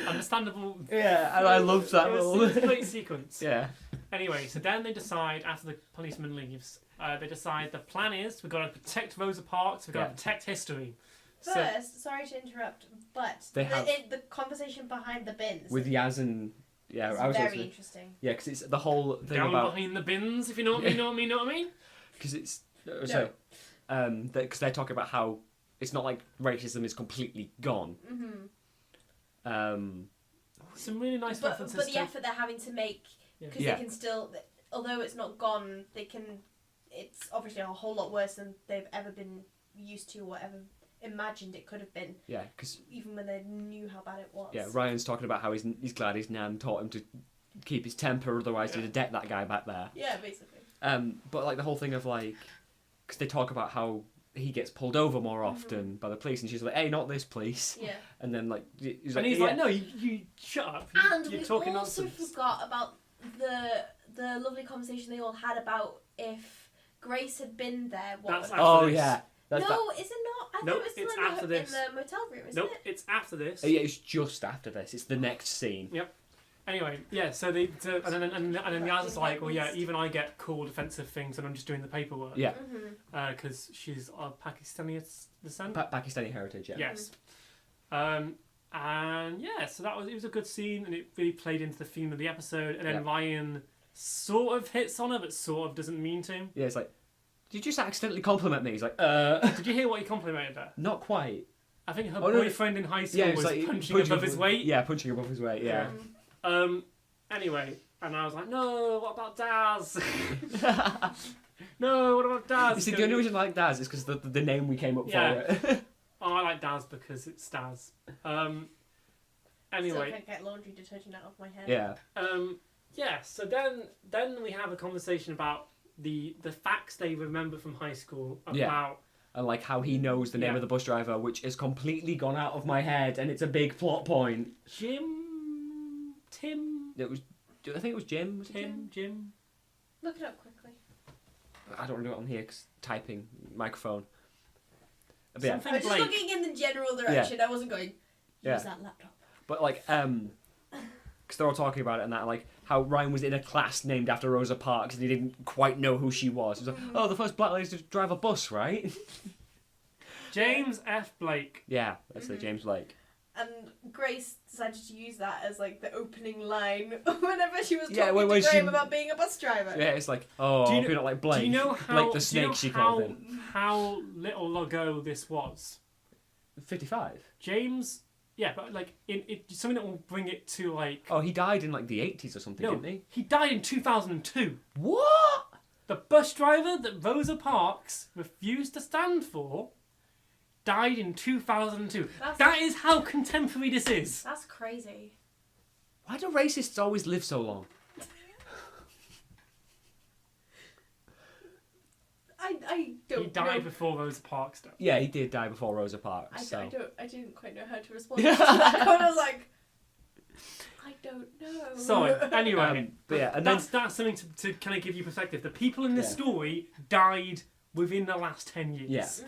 Understandable. Yeah, and I loved that It was little. a great sequence. Yeah. Anyway, so then they decide, after the policeman leaves, they decide the plan is we've got to protect Rosa Parks, we've got Yeah. to protect history. So, First, sorry to interrupt, but They have- the conversation behind the bins With Yaz and yeah, is I was very actually, interesting. yeah, because it's the whole thing down about behind the bins, if you know what I mean, know what I mean? because it's so because they talk about how it's not like racism is completely gone. Mm-hmm. Um, Some really nice But references the to... effort they're having to make Because Yeah. they can still, although it's not gone, they can. It's obviously a whole lot worse than they've ever been used to or ever imagined it could have been. Yeah, because Even when they knew how bad it was. yeah, Ryan's talking about how he's glad his nan taught him to keep his temper, otherwise he'd have decked that guy back there. Yeah, basically. But like the whole thing of like, because they talk about how he gets pulled over more often by the police, and she's like, "Hey, not this police." Yeah. And then like he's And he's "Yeah." like, no, you shut up. And You're we talking also nonsense. forgot about the lovely conversation they all had about if Grace had been there. What That's would after Oh this. yeah. That's no, is it not? I Nope, thought it was still it's in after the, this. in the motel room, isn't Nope, it? it's after this. Yeah, it's just after this. It's the next scene. Anyway, yeah. So and then the other's like, well, yeah, even I get called offensive things, and I'm just doing the paperwork. Yeah. Because she's of Pakistani descent. Pakistani heritage. Yeah. Yes. And yeah, so it was a good scene, and it really played into the theme of the episode. And then Yeah. Ryan sort of hits on her, but sort of doesn't mean to. Yeah, it's like, did you just accidentally compliment me? He's like, Did you hear what he complimented her? not quite. I think her Oh, no, boyfriend in high school Yeah, it's was like punching above his weight. Yeah, punching above his weight. Yeah. Anyway, and I was like, no, what about Daz? No, what about Daz? You see, the only reason I like Daz is because the name we came up Yeah. for it. Oh, I like Daz because it's Daz. Still Anyway, can't get laundry detergent out of my head. Yeah. yeah. So then we have a conversation about the facts they remember from high school Yeah. about And like how he knows the name Yeah. of the bus driver, which has completely gone out of my head, and it's a big plot point. Tim. It was, I think it was Jim. Was it Jim. Look it up quickly. I don't want to do it on here because typing microphone. But yeah, Something I was just Blake. looking in the general direction. I wasn't going, use Yeah. that laptop. but like because they're all talking about it and that, like how Ryan was in a class named after Rosa Parks and he didn't quite know who she was. He was like, oh, the first black lady to drive a bus, right? James F. Blake. Yeah, that's it, James Blake. And Grace decided to use that as like the opening line whenever she was talking Yeah, when to she- Graham about being a bus driver. Yeah, it's like, oh, Do you you're know- not like Blake. Do you know how? Blake the do you know snake, she called how, him. how little ago this was? 55. James. Yeah, but like something that will bring it to like. Oh, he died in like the 80s or something, No, didn't he? he died in 2002. What? The bus driver that Rosa Parks refused to stand for died in 2002. That is how contemporary this is. That's crazy. Why do racists always live so long? I don't He died know. before Rosa Parks died. Yeah, he did die before Rosa Parks. I didn't quite know how to respond to Yeah. that. I was like, I don't know. So anyway, but yeah, and then that's something to kind of give you perspective. The people in this Yeah. story died within the last 10 years. Yeah.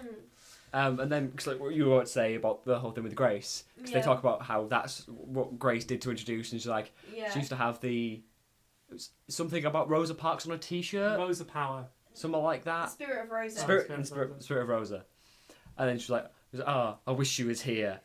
And then, cause like what you were about to say about the whole thing with Grace, because they Yeah. talk about how that's what Grace did to introduce, and she's like, Yeah. she used to have it was something about Rosa Parks on a T-shirt, Rosa Power. something like that. Spirit of Rosa. Spirit of Rosa. And then she's like, oh, I wish she was here.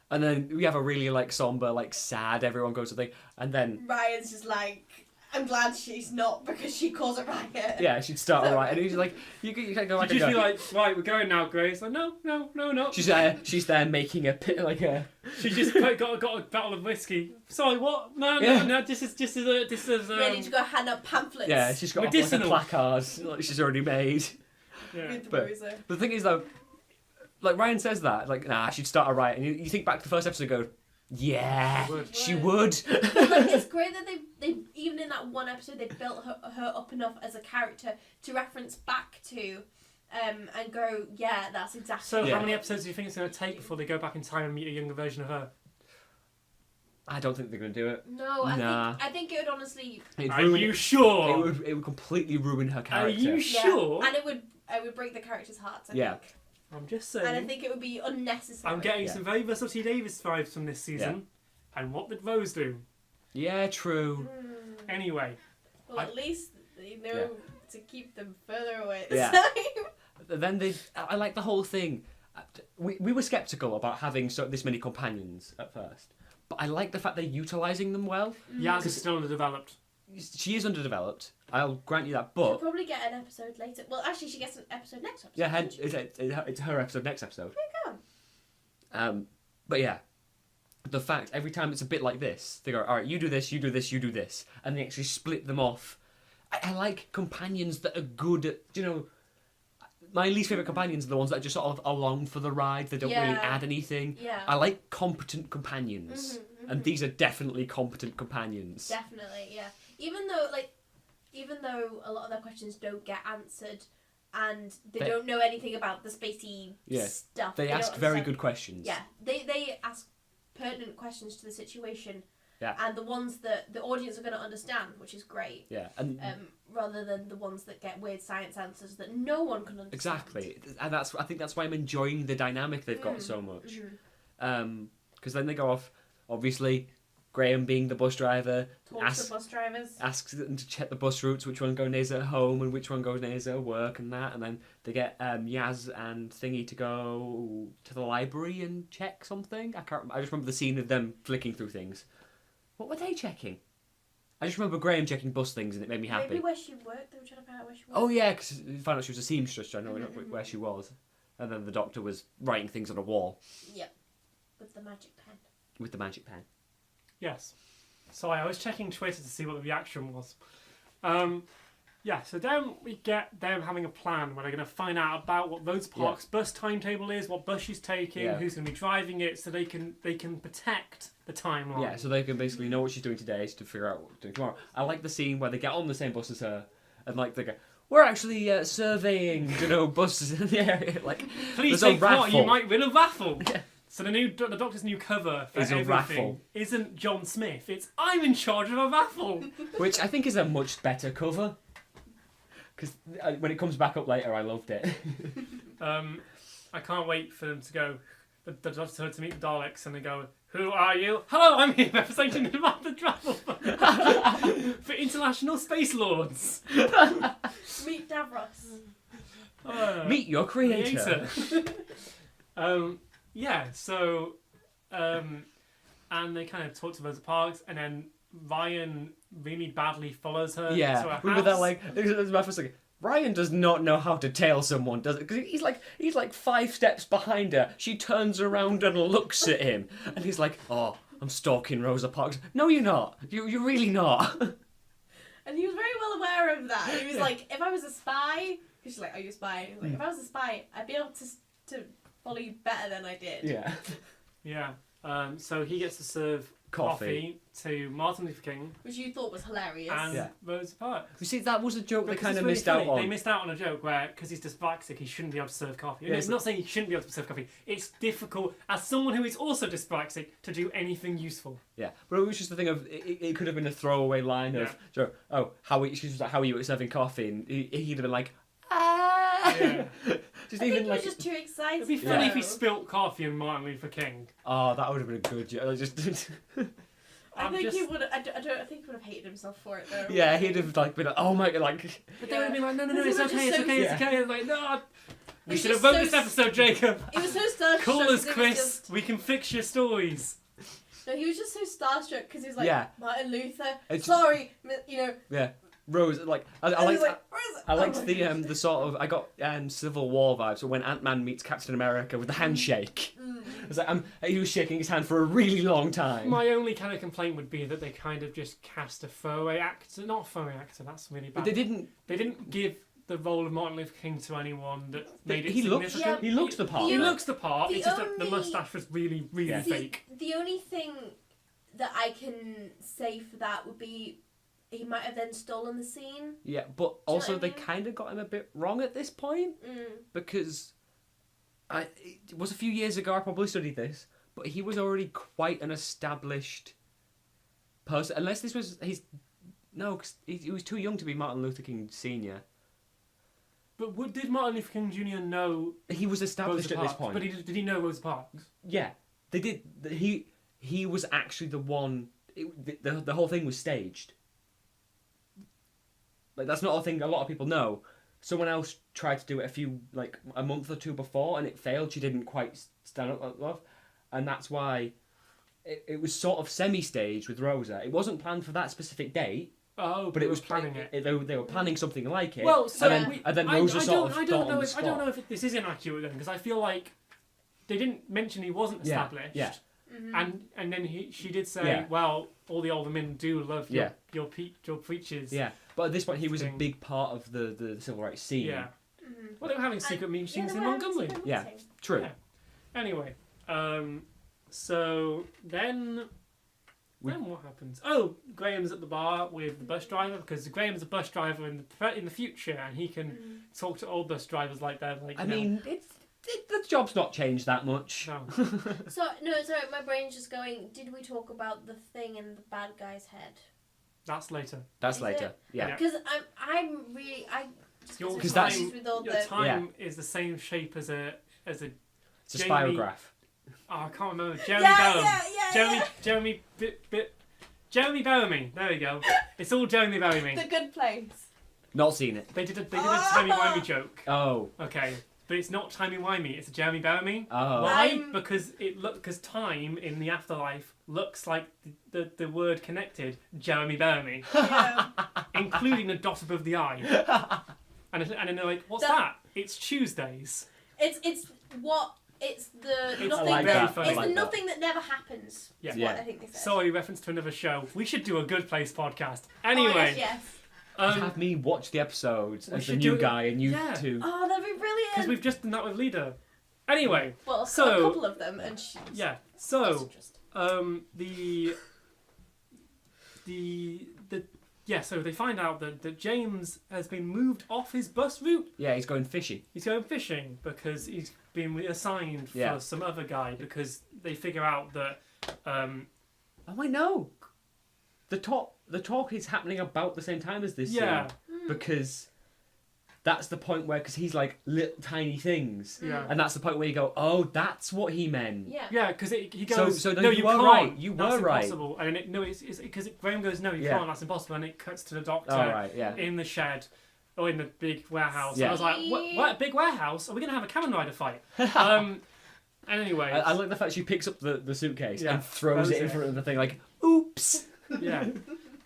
And then we have a really like somber, like sad, everyone goes to the thing, and then Ryan's just like, I'm glad she's not because she caused a riot. yeah, she'd start alright, and he's like, you can't go back She'd and just go. be like, right, we're going now, Grace. Like, no, not. She's there making a pit like a. She just got a bottle of whiskey. Sorry, what? No, Yeah. no. This is Ready to go hand out pamphlets. Yeah, she's got like a Medicinal. placard like she's already made. yeah. With but- Rosa. But the thing is though, like Ryan says that, like, nah, she'd start a riot, and you think back to the first episode and go, yeah, She would. she would. But, like, it's great that they even in that one episode they built her up enough as a character to reference back to and go, yeah, that's exactly. So Yeah. how many episodes do you think it's going to take before they go back in time and meet a younger version of her? I don't think they're gonna do it. No, Nah. I think it would honestly. It'd Are ruin you it. sure? It would completely ruin her Are character. you Yeah, sure? and it would break the character's hearts. I Yeah. think. I'm just And I saying. think it would be unnecessary. I'm getting Yeah. some very Russell T Davies vibes from this season. And what did Rose do? Yeah, true. Anyway, Well, at least they know to keep them further away this Yeah. time. Then I like the whole thing. We were skeptical about having this many companions at first, but I like the fact they're utilising them well. Yaz is still underdeveloped. She is underdeveloped. I'll grant you that, She'll but probably get an episode later. Well, actually, she gets an episode next episode. yeah, doesn't she? it's her episode next episode. There you go. But yeah, the fact every time it's a bit like this, they go, all right, you do this, you do this, you do this, and they actually split them off. I like companions that are good at, my least favourite companions are the ones that are just sort of along for the ride. They don't really add anything. Yeah. I like competent companions. And these are definitely competent companions. Definitely, yeah. Even though a lot of their questions don't get answered, and they don't know anything about the spacey stuff. They ask very good questions. Yeah, they ask pertinent questions to the situation. Yeah. And the ones that the audience are going to understand, which is great. Yeah. And rather than the ones that get weird science answers that no one can understand. Exactly. And I think that's why I'm enjoying the dynamic they've got so much. Because then they go off, obviously, Graham being the bus driver, Talks to bus drivers. asks them to check the bus routes, which one goes near home and which one goes near work and that. And then they get Yaz and Thingy to go to the library and check something. I just remember the scene of them flicking through things. What were they checking? I just remember Graham checking bus things and it made me happy. Maybe where she worked, they were trying to find out where she worked. Oh yeah, because we found out she was a seamstress, so I know where she was. And then the doctor was writing things on a wall. Yep. With the magic pen. With the magic pen. Yes. So I was checking Twitter to see what the reaction was. So then we get them having a plan where they're going to find out about what Rosa Parks' bus timetable is, what bus she's taking, who's going to be driving it, so they can protect the timeline. Yeah, so they can basically know what she's doing today to figure out what she's doing tomorrow. I like the scene where they get on the same bus as her, and they go, we're actually surveying, buses in the area. Please there's take a raffle. part, you might win a raffle. Yeah. So the Doctor's new cover for Is a everything raffle. isn't John Smith. It's I'm in charge of a raffle. Which I think is a much better cover. Because when it comes back up later, I loved it. I can't wait for them to go. The Doctor to meet the Daleks and they go, who are you? Hello, I'm here representing the raffle for International Space Lords. Meet Davros. Meet your creator. And they kind of talk to Rosa Parks, and then Ryan really badly follows her. Yeah, to her we were there house. Ryan does not know how to tail someone, does it? Because he's like 5 steps behind her. She turns around and looks at him, and he's like, "Oh, I'm stalking Rosa Parks." No, you're not. You're really not. And he was very well aware of that. He was like, if I was a spy, because she's like, are you a spy? He was like, if I was a spy, I'd be able to follow you better than I did. Yeah. Yeah. So he gets to serve coffee to Martin Luther King, which you thought was hilarious. and Rosa Parks. You see, that was a joke Because they kind it's of really missed funny. out on. They missed out on a joke where, because he's dyspraxic, he shouldn't be able to serve coffee. Yeah, It's not saying he shouldn't be able to serve coffee. It's difficult, as someone who is also dyspraxic, to do anything useful. Yeah, but it was just the thing of it could have been a throwaway line of, how are you at serving coffee? And he'd have been like, Yeah. Just I even think he like. was just too excited. It'd be funny if he spilt coffee on Martin Luther King. Oh, that would have been a good joke. Just. I think he would. I think he would have hated himself for it though. Yeah, he'd have been like, oh my god, like. But they would have been like, no, Because it's he was okay, just it's so- okay, it's okay. It's like, no. We was should have just wrote this episode, Jacob. He was so starstruck. Call us, 'cause it was Chris. just- We can fix your stories. No, he was just so starstruck because he was like, Yeah. Martin Luther. It's- Sorry, Yeah, Rose, like I And he's liked. like, where is it? I liked Oh my the gosh. the sort of I got Civil War vibes. So when Ant-Man meets Captain America with the handshake, it's like he was shaking his hand for a really long time. My only kind of complaint would be that they kind of just cast a throwaway actor. Not a throwaway actor, that's really bad. But they didn't. They didn't give the role of Martin Luther King to anyone that made it He looks. significant. He looks the part. He looks the part. The It's just that the only- mustache was really, really Yeah. fake. The only thing that I can say for that would be he might have then stolen the scene. Yeah, but know also what I they mean? kind of got him a bit wrong at this point because it was a few years ago. I probably studied this, but he was already quite an established person. Unless this was because he was too young to be Martin Luther King Sr. But did Martin Luther King Jr. know He was established Rosa at this Parks? point. But did he know Rosa Parks? Yeah, they did. He was actually the one. The whole thing was staged. Like that's not a thing a lot of people know. Someone else tried to do it a month or two before, and it failed. She didn't quite stand up enough, and that's why it was sort of semi-staged with Rosa. It wasn't planned for that specific date, Oh, but it was planning it. They were planning something like it. Well, so and then Rosa sort of I got don't on know the if I don't spot. know if this is inaccurate then, because I feel like they didn't mention he wasn't Yeah, established. yeah. And then she did say, Yeah. well, all the older men do love Yeah. your preachers. Yeah, but at this point he was a Thing. big part of the civil rights scene. Yeah. Well, they were having secret meetings in Montgomery. Yeah. True. Yeah. Anyway, so then what happens? Oh, Graham's at the bar with the bus driver because Graham's a bus driver in the future, and he can talk to old bus drivers like that. Like, I mean, the job's not changed that much. no. Sorry, my brain's just going. Did we talk about the thing in the bad guy's head? That's later. That's Is later. it? Yeah. Because I'm really Your because time, with all your the time is the same shape as a. It's a Jamie- spirograph. Oh, I can't remember. Jeremy yeah, Bellamy. yeah. Jeremy Bellamy. There we go. It's all Jeremy Bellamy. The Good Place. Not seen it. They did a timey-wimey joke. Oh. Okay, but it's not timey-wimey. It's a Jeremy Bellamy. Oh. Why? Because time in the afterlife looks like the word connected Jeremy Bellamy, Yeah. including the dot above the I. And then they're like, "What's that? It's Tuesdays." It's the It's nothing like that, that. it's I like the that. nothing that never happens. Yeah. Is Yeah. what I think they said. Sorry, reference to another show. We should do a Good Place podcast. Oh, Anyway, yes. Have me watch the episodes we as the should new do it. guy and you Yeah. two. Oh, that'd be because brilliant. we've just done that with Lida. Anyway, Well, a so- couple of them, and she's yeah. that's So, interesting. So they find out that James has been moved off his bus route. Yeah, he's going fishing. He's going fishing because he's been assigned for Yeah. some other guy because they figure out that Oh, I know. The talk is happening about the same time as this yeah, scene because that's the point where because he's like little tiny things, yeah, and that's the point where you go, oh, that's what he meant. Yeah. yeah, because he goes, So no, no, you you were can't. right. You That's were right. impossible. And it's because Graham goes, no, you Yeah. can't. That's impossible. And it cuts to the doctor All right, yeah. in the shed. Or in the big warehouse. Yeah. I was like, what big warehouse? Are we going to have a Kamen Rider fight? Anyway. I like the fact she picks up the suitcase Yeah, and throws it in it. front of the thing like, oops. Yeah.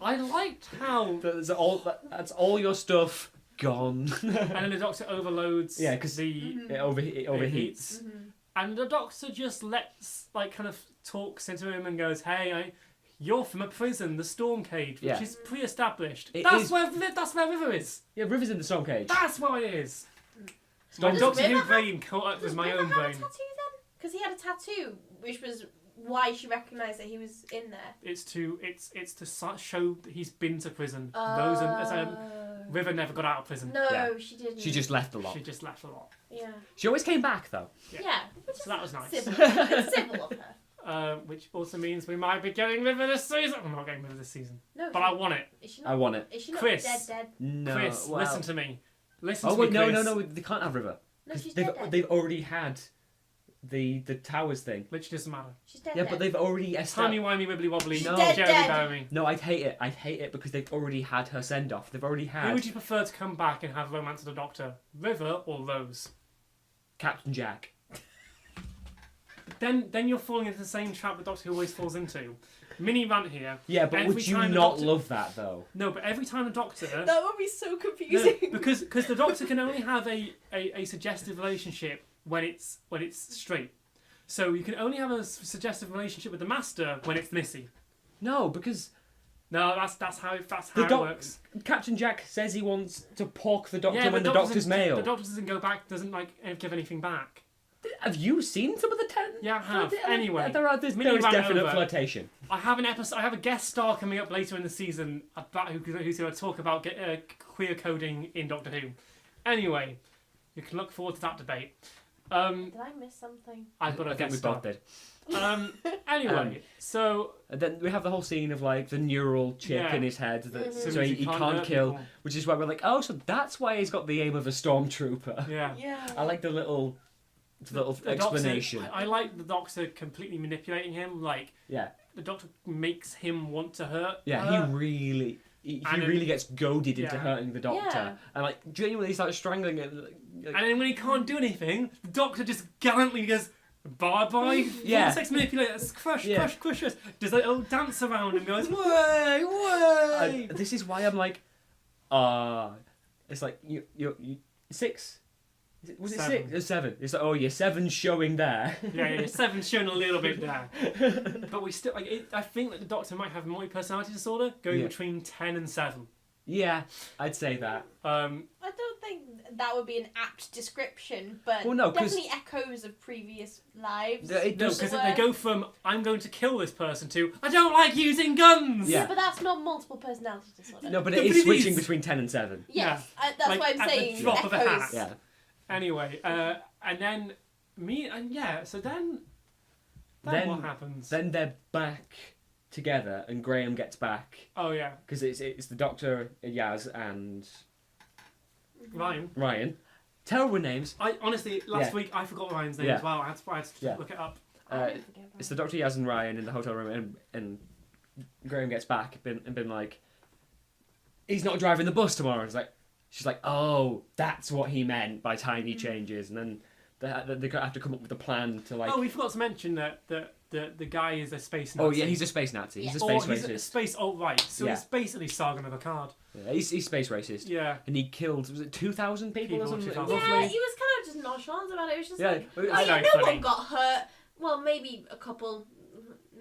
I liked how... That's all your stuff gone. And then the doctor overloads Yeah, 'cause the... it overheats. And the doctor just lets, like, kind of talks into him and goes, hey, you're from a prison, the Storm Cage, which Yeah. is pre-established. It That's is- where River is. Yeah, River's in the storm cage. That's what it is. Storm My Does Doctor Who River brain caught up Does with my River own have a brain. tattoo then? Because he had a tattoo, which was why she recognised that he was in there. It's to show that he's been to prison. Oh. River never got out of prison. No, Yeah. she didn't. She just left a lot. She just left a lot. Yeah. She always came back though. Yeah. Which is So that was nice. Civil. It's civil of her. Which also means we might be getting River this season. I'm not getting River this season, No. but I want it. Is she I not? want it. Is she not Chris. dead? No. Chris, well- listen to me. Listen Oh to wait, me, no, Chris. no, they can't have River. No, 'Cause she's they've dead. they've already had the towers thing. Literally doesn't matter. She's dead. Yeah, but they've already Timey established. wimey wibbly wobbly. She's No. dead. Jeremy Bellamy. No, I hate it. I hate it because they've already had her send off. They've already Who had would you prefer to come back and have romance with the Doctor, River or Rose? Captain Jack. Then you're falling into the same trap the Doctor Who always falls into. Mini rant here. Yeah, but Every would you time the not Doctor- love that though? No, but every time the Doctor. That would be so No, confusing. because the Doctor can only have a suggestive relationship when it's straight. So you can only have a suggestive relationship with the Master when it's Missy. No, because No, that's how it The doc- works. Captain Jack says he wants to pork the Doctor Yeah, when the Doctor Doctor's doesn't- male. The Doctor doesn't go back. Doesn't give anything back. Have you seen some of the ten? Yeah, I have. Anyway, there's mini rant definite over. flirtation. I have an episode. I have a guest star coming up later in the season about who's going to talk about queer coding in Doctor Who. Anyway, you can look forward to that debate. Did I miss something? I've got a I think guest we star. both did. Anyway, so And then we have the whole scene of like the neural chip Yeah. in his head that Mhm. so he can't hurt kill, people. which is why we're like, oh, so that's why he's got the aim of a stormtrooper. Yeah. Yeah. I like the little The explanation. Doctor, I like the Doctor completely manipulating him. Like Yeah, the Doctor makes him want to hurt. yeah, her. he really. He And really then- gets goaded into Yeah. hurting the Doctor, Yeah. and like genuinely starts strangling it. And then when he can't do anything, the Doctor just gallantly goes, bye bye. Yeah. Vortex manipulators, crush, Yeah. crush us. Does that old dance around and goes, way, way. This is why I'm like, it's like you 6. Was it 7. 6 or 7? It's like, oh, yeah, 7's showing there. Yeah, 7's showing a little bit there. But we still, I think that the Doctor might have multi-personality disorder, going between 10 and 7. Yeah, I'd say that. I don't think that would be an apt description, but Well, no, definitely echoes of previous lives. It No, does- because they go from I'm going to kill this person to I don't like using guns. Yeah. Yeah, but that's not multiple personality disorder. No, but No, it but is it switching is. between 10 and 7. Yes, Yeah. that's Like, why I'm at the saying drop of a echoes. hat. Yeah. Anyway, and then so then what happens? Then they're back together, and Graham gets back Oh yeah, because it's the Doctor, Yaz, and Ryan. Terrible names. I honestly last Yeah. week I forgot Ryan's name Yeah. as well. I had to Yeah. look it up. I don't forget It's the Doctor, Yaz, and Ryan in the hotel room, and Graham gets back and been like, he's not driving the bus tomorrow. It's like, she's like, oh, that's what he meant by tiny changes, and then they have to come up with a plan to like. Oh, we forgot to mention that the guy is a space Nazi. Oh yeah, he's a space Nazi. He's a Yeah. space He's a racist. space alt-right, so Yeah. he's basically Saga of a card. Yeah, he's space racist. Yeah. And he killed, was it 2,000 people or People, something? 2,000. Yeah, Roughly? he was kind of just nonchalant about it. It was just Yeah, like, I oh, know, yeah, no funny. one got hurt. Well, maybe a couple.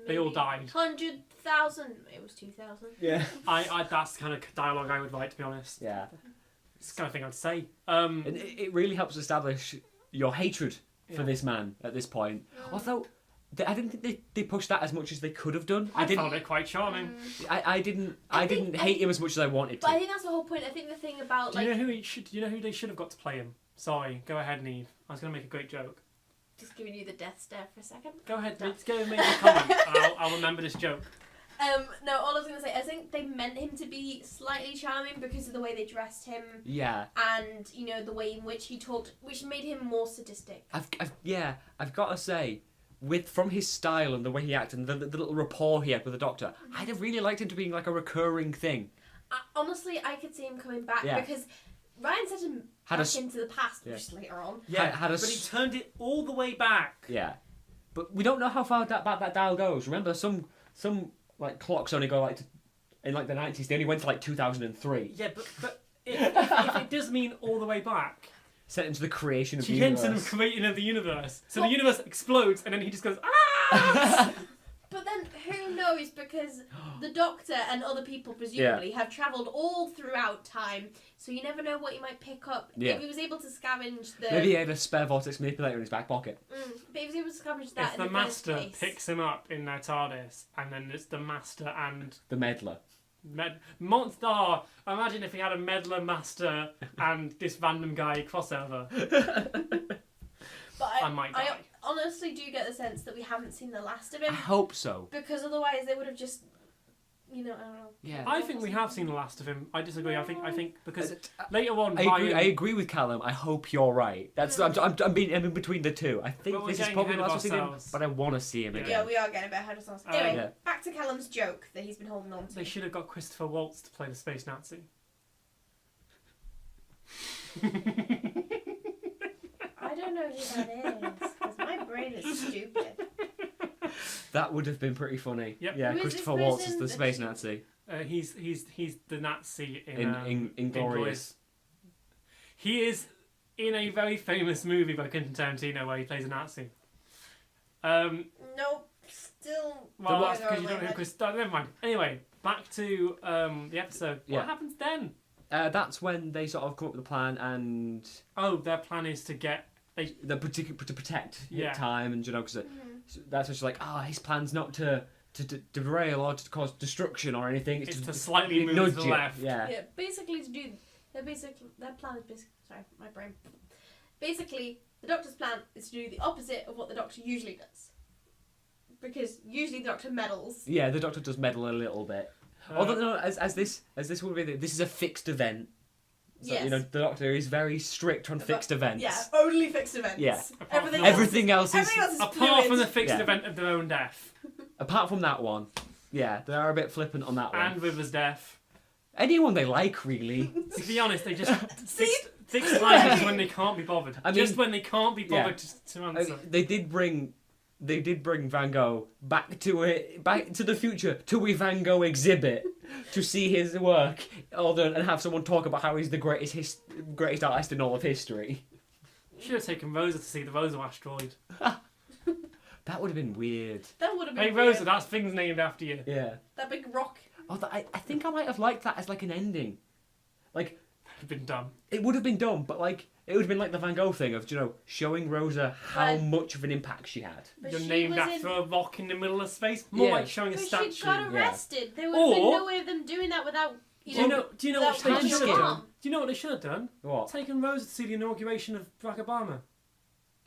They all maybe died. 100,000. It was 2,000. Yeah. I that's the kind of dialogue I would write, to be honest. Yeah. It's the kind of thing I'd say. And it really helps establish your hatred for Yeah. this man at this point. Although, I didn't think they pushed that as much as they could have done. I found it quite charming. I didn't I think- hate him as much as I wanted But I to. think that's the whole point. I think the thing about Do you like know who they should have got to play him? Sorry, go ahead, Neve. I was going to make a great joke. just giving you the death stare for a second. Go ahead, make a comment. I'll remember this joke. No, all I was gonna say, I think they meant him to be slightly charming because of the way they dressed him Yeah. and the way in which he talked, which made him more sadistic. I've got to say, from his style and the way he acted and the little rapport he had with the Doctor, I'd have really liked him to be like a recurring thing. Honestly, I could see him coming back Yeah. because Ryan sent him Had a back s- into the past, Yeah. which is later on. Yeah, had a but he s- turned it all the way back. Yeah, but we don't know how far back that dial goes. Remember, some like clocks only go in like the 90s. They only went to like 2003. Yeah, but if it does mean all the way back, Set into the creation of the she hints at him universe. creating of the universe. So Well- the universe explodes, and then he just goes ah. But then who knows, because the Doctor and other people presumably have travelled all throughout time, so you never know what you might pick up. Yeah. If he was able to scavenge the... Maybe he had a spare vortex manipulator in his back pocket. but if he was able to scavenge that If in the the first Master place... picks him up in their TARDIS, and then it's the Master and The meddler. Monster. Imagine if he had a meddler Master and this random guy crossover. But I might die. I honestly do get the sense that we haven't seen the last of I him, hope so. because otherwise they would have just, I don't know. Yeah. I think we have seen the last of him. I disagree. I think because I later on, I agree with Callum. I hope you're right. I'm in between the two. I think But we're this is getting probably the ahead of last we've seen him, ourselves. but I want to see him Yeah. again. Yeah, we are getting a bit ahead of ourselves. Anyway, Yeah. back to Callum's joke that he's been holding on to. they should have got Christopher Waltz to play the Space Nazi. I don't know who that is, because my brain is stupid. That would have been pretty funny. Yep. Yeah, Who is Christopher this Waltz is person the that space she- Nazi He's the Nazi in in Inglourious. He is in a very famous movie by Quentin Tarantino where he plays a Nazi. Nope, still. Well, that's further because you over don't know my Chris. Never mind. Anyway, back to the episode. Yeah. What happens then? That's when they sort of come up with a plan and Oh, their plan is to get. to protect Yeah. time, and because that's when she's like, his plan's not to derail or to cause destruction or anything. It's It's to slightly move to nudge the it. left. Yeah. Yeah, basically to do their plan is basically, sorry, my brain. Basically, the Doctor's plan is to do the opposite of what the Doctor usually does, because usually the Doctor meddles. Yeah, the Doctor does meddle a little bit. Although no, as this will be, this is a fixed event. So, Yes. the Doctor is very strict on fixed events. Yeah, only fixed events. Yeah. Everything else Everything else is is apart from the fluid. fixed Yeah. event of their own death apart from that one. Yeah, they are a bit flippant on that one. and River's death. Anyone they like, really. To be honest, they just fixed times when they can't be bothered. I mean- just when they can't be Yeah. bothered to answer. They did bring Van Gogh back to the future to a Van Gogh exhibit to see his work, and have someone talk about how he's the greatest artist in all of history. Should have taken Rosa to see the Rosa asteroid. That would have been weird. That would have been Hey weird. Rosa, that thing's named after you. Yeah. That big rock. Oh, I think I might have liked that as like an ending. Like, It'd been dumb. it would have been dumb, but like, it would have been like the Van Gogh thing of, showing Rosa how Right. much of an impact she had. But You're she named was after in... a rock in the middle of space. More Yeah. like showing a But statue. she got Yeah. arrested. There would have been Or- no way of them doing that without... Do you know what without they time should have skip. done? Do you know what they should have done? What? Taken Rosa to see the inauguration of Barack Obama.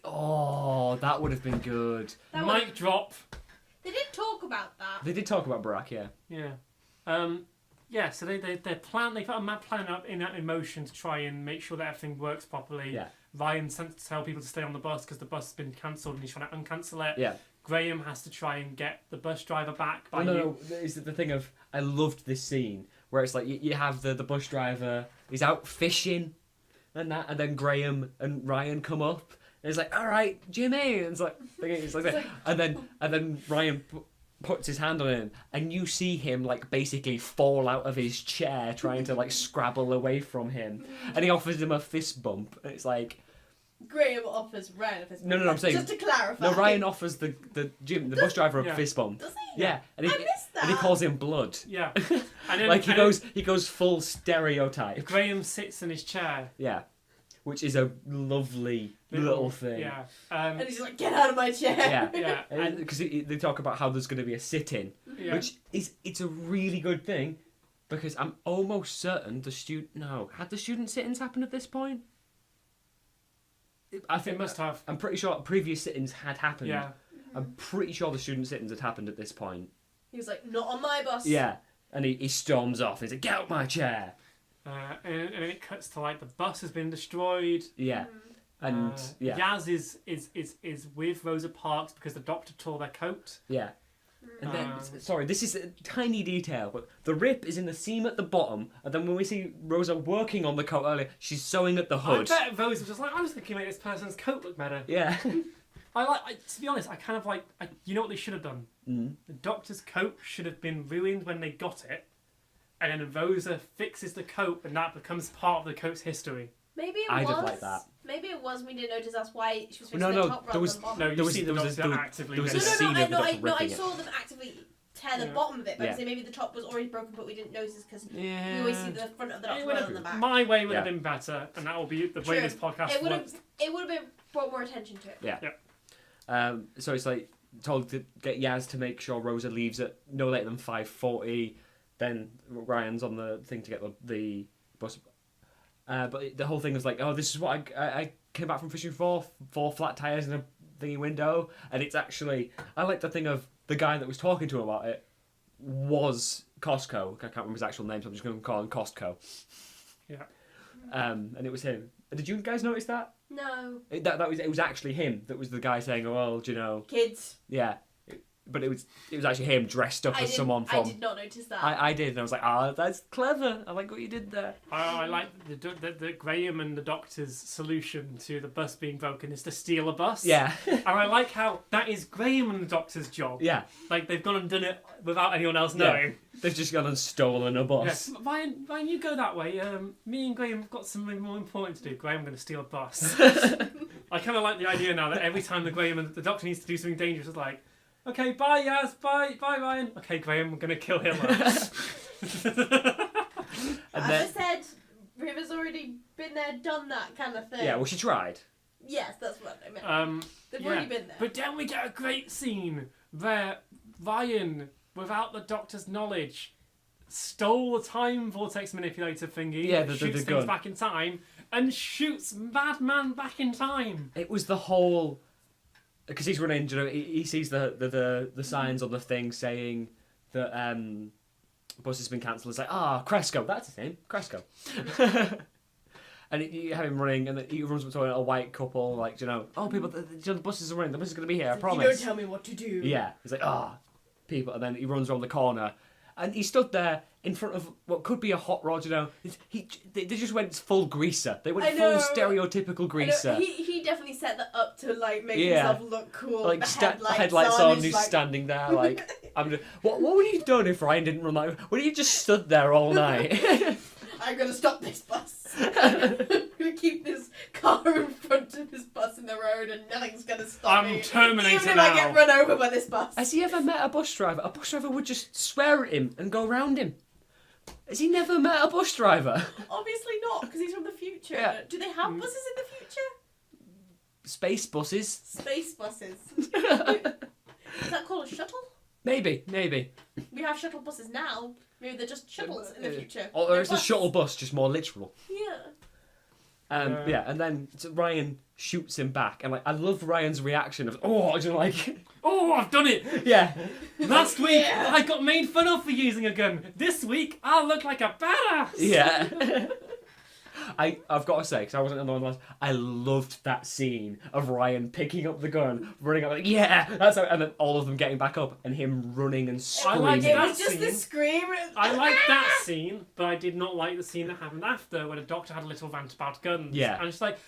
Oh, that would have been good. That Mic would- drop. They did talk about that. They did talk about Barack, yeah. Yeah. Yeah, so they put a mad plan up in motion to try and make sure that everything works properly. Yeah. Ryan sent to tell people to stay on the bus because the bus has been cancelled and he's trying to uncancel it. Yeah. Graham has to try and get the bus driver back by No. Is the thing of, I loved this scene where it's like you have the bus driver, he's out fishing and that, and then Graham and Ryan come up and it's like, all right, Jimmy, and it's like that. and then Ryan puts his hand on him and you see him like basically fall out of his chair trying to like scrabble away from him, and he offers him a fist bump and it's like, Graham offers Ryan a fist bump. No, I'm saying- Just to clarify. no, Ryan offers the bus driver a Yeah. fist bump. Does he? Yeah, and I missed that. and he calls him blood. Yeah. And then, Like he and then goes full stereotype. Graham sits in his chair. Yeah, which is a lovely little thing. Yeah. And he's like, get out of my chair. Yeah. Yeah. And Because they talk about how there's going to be a sit-in, yeah. which it's a really good thing, because I'm almost certain had the student sit-ins happened at this point? I It must have. I'm pretty sure previous sit-ins had happened. Yeah. I'm pretty sure the student sit-ins had happened at this point. He was like, not on my bus. Yeah, and he storms off. He's like, get out my chair. And it cuts to like the bus has been destroyed. Yeah, and yeah. Yaz is with Rosa Parks because the doctor tore their coat. Yeah. And then, Um, sorry, this is a tiny detail, but the rip is in the seam at the bottom, and then when we see Rosa working on the coat earlier, she's sewing at the hood. I bet Rosa was just like, I was thinking make this person's coat look better. Yeah. To be honest, I kind of like, you know what they should have done? Mm. The doctor's coat should have been ruined when they got it, and then Rosa fixes the coat, and that becomes part of the coat's history. Maybe it I'd was. have liked that. Maybe it was. We didn't notice that's why she was fixing No, the no, top there rather was- than the bottom. No, you There was- see there the was a- doctor there- actively. there was a ripping it. scene of the doctor I ripping it. saw them actively tear the Yeah. bottom of it, but Yeah. I'm saying maybe the top was already broken, but we didn't notice because Yeah. we always see the front of the It doctor would rather have- than the back. My way would have Yeah. been better, and that will be the way True. this podcast It would works. have. It would have been brought more attention to it. Yeah. So it's like told to get Yaz to make sure Rosa leaves at no later than 5:40. Then Ryan's on the thing to get the bus. But the whole thing was like, oh, this is what I came back from fishing for 4 flat tires and a thingy window, and it's actually, I like the thing of the guy that was talking to him about it was Costco. I can't remember his actual name, so I'm just going to call him Costco. Yeah. And it was him. Did you guys notice that? No, It was actually him that was the guy saying, oh, well, do you know, kids. yeah. But it was actually him dressed up as someone I from. did not notice that. I did, and I was like, ah, that's clever. I like what you did there. I like the Graham and the doctor's solution to the bus being broken is to steal a bus. Yeah, And I like how that is Graham and the doctor's job. yeah. Like they've gone and done it without anyone else Yeah. knowing. They've just gone and stolen a bus. Yes. Ryan, you go that way. Me and Graham have got something more important to do. Graham, I'm going to steal a bus. I kind of like the idea now that every time the Graham and the doctor needs to do something dangerous, it's like, okay, bye Yaz, bye Ryan. Okay, Graham, we're going to kill Hitler. And As then, I said, River's already been there, done that kind of thing. yeah, well, she tried. Yes, that's what I meant. They've yeah. already been there. But then we get a great scene where Ryan, without the doctor's knowledge, stole the time vortex manipulator thingy, Yeah, that the shoots things gun. back in time, and shoots Madman back in time. It was the whole, because he's running. You know, he sees the signs on the thing saying that bus has been cancelled. It's like, Cresco, that's his name, Cresco. And you have him running, and he runs up to a white couple, like, people, the buses are running, the bus is going to be here, I promise. You don't tell me what to do. Yeah, he's like, people, and then he runs around the corner, and he stood there in front of what could be a hot rod, they just went full greaser. They went I know. full stereotypical greaser. He definitely set that up to like make Yeah. himself look cool. Like the headlights on, he's he's like, standing there like, what would you have done if Ryan didn't run that? Would you just stood there all night? I'm gonna stop this bus. I'm gonna keep this car in front of this bus in the road, and nothing's gonna stop me. I'm Terminator Even if now. I get run over by this bus. Has he ever met a bus driver? A bus driver would just swear at him and go round him. Has he never met a bus driver? Obviously not, because he's from the future. Yeah. Do they have buses in the future? Space buses? Space buses. Is that called a shuttle? Maybe. We have shuttle buses now. Maybe they're just shuttles in the future. Or it's a bus. shuttle bus, just more literal. Yeah. Yeah, and then Ryan shoots him back, and like I love Ryan's reaction of Oh, I've done it! yeah. Last week, Yeah. I got made fun of for using a gun. This week, I'll look like a badass! Yeah. I've got to say, because I wasn't on the one last, I loved that scene of Ryan picking up the gun, running up, like, yeah, that's how, and then all of them getting back up, and him running and I screaming. like It that was just the scene. scream. I liked that scene, but I did not like the scene that happened after, where the doctor had a little rant about guns. Yeah. And it's like,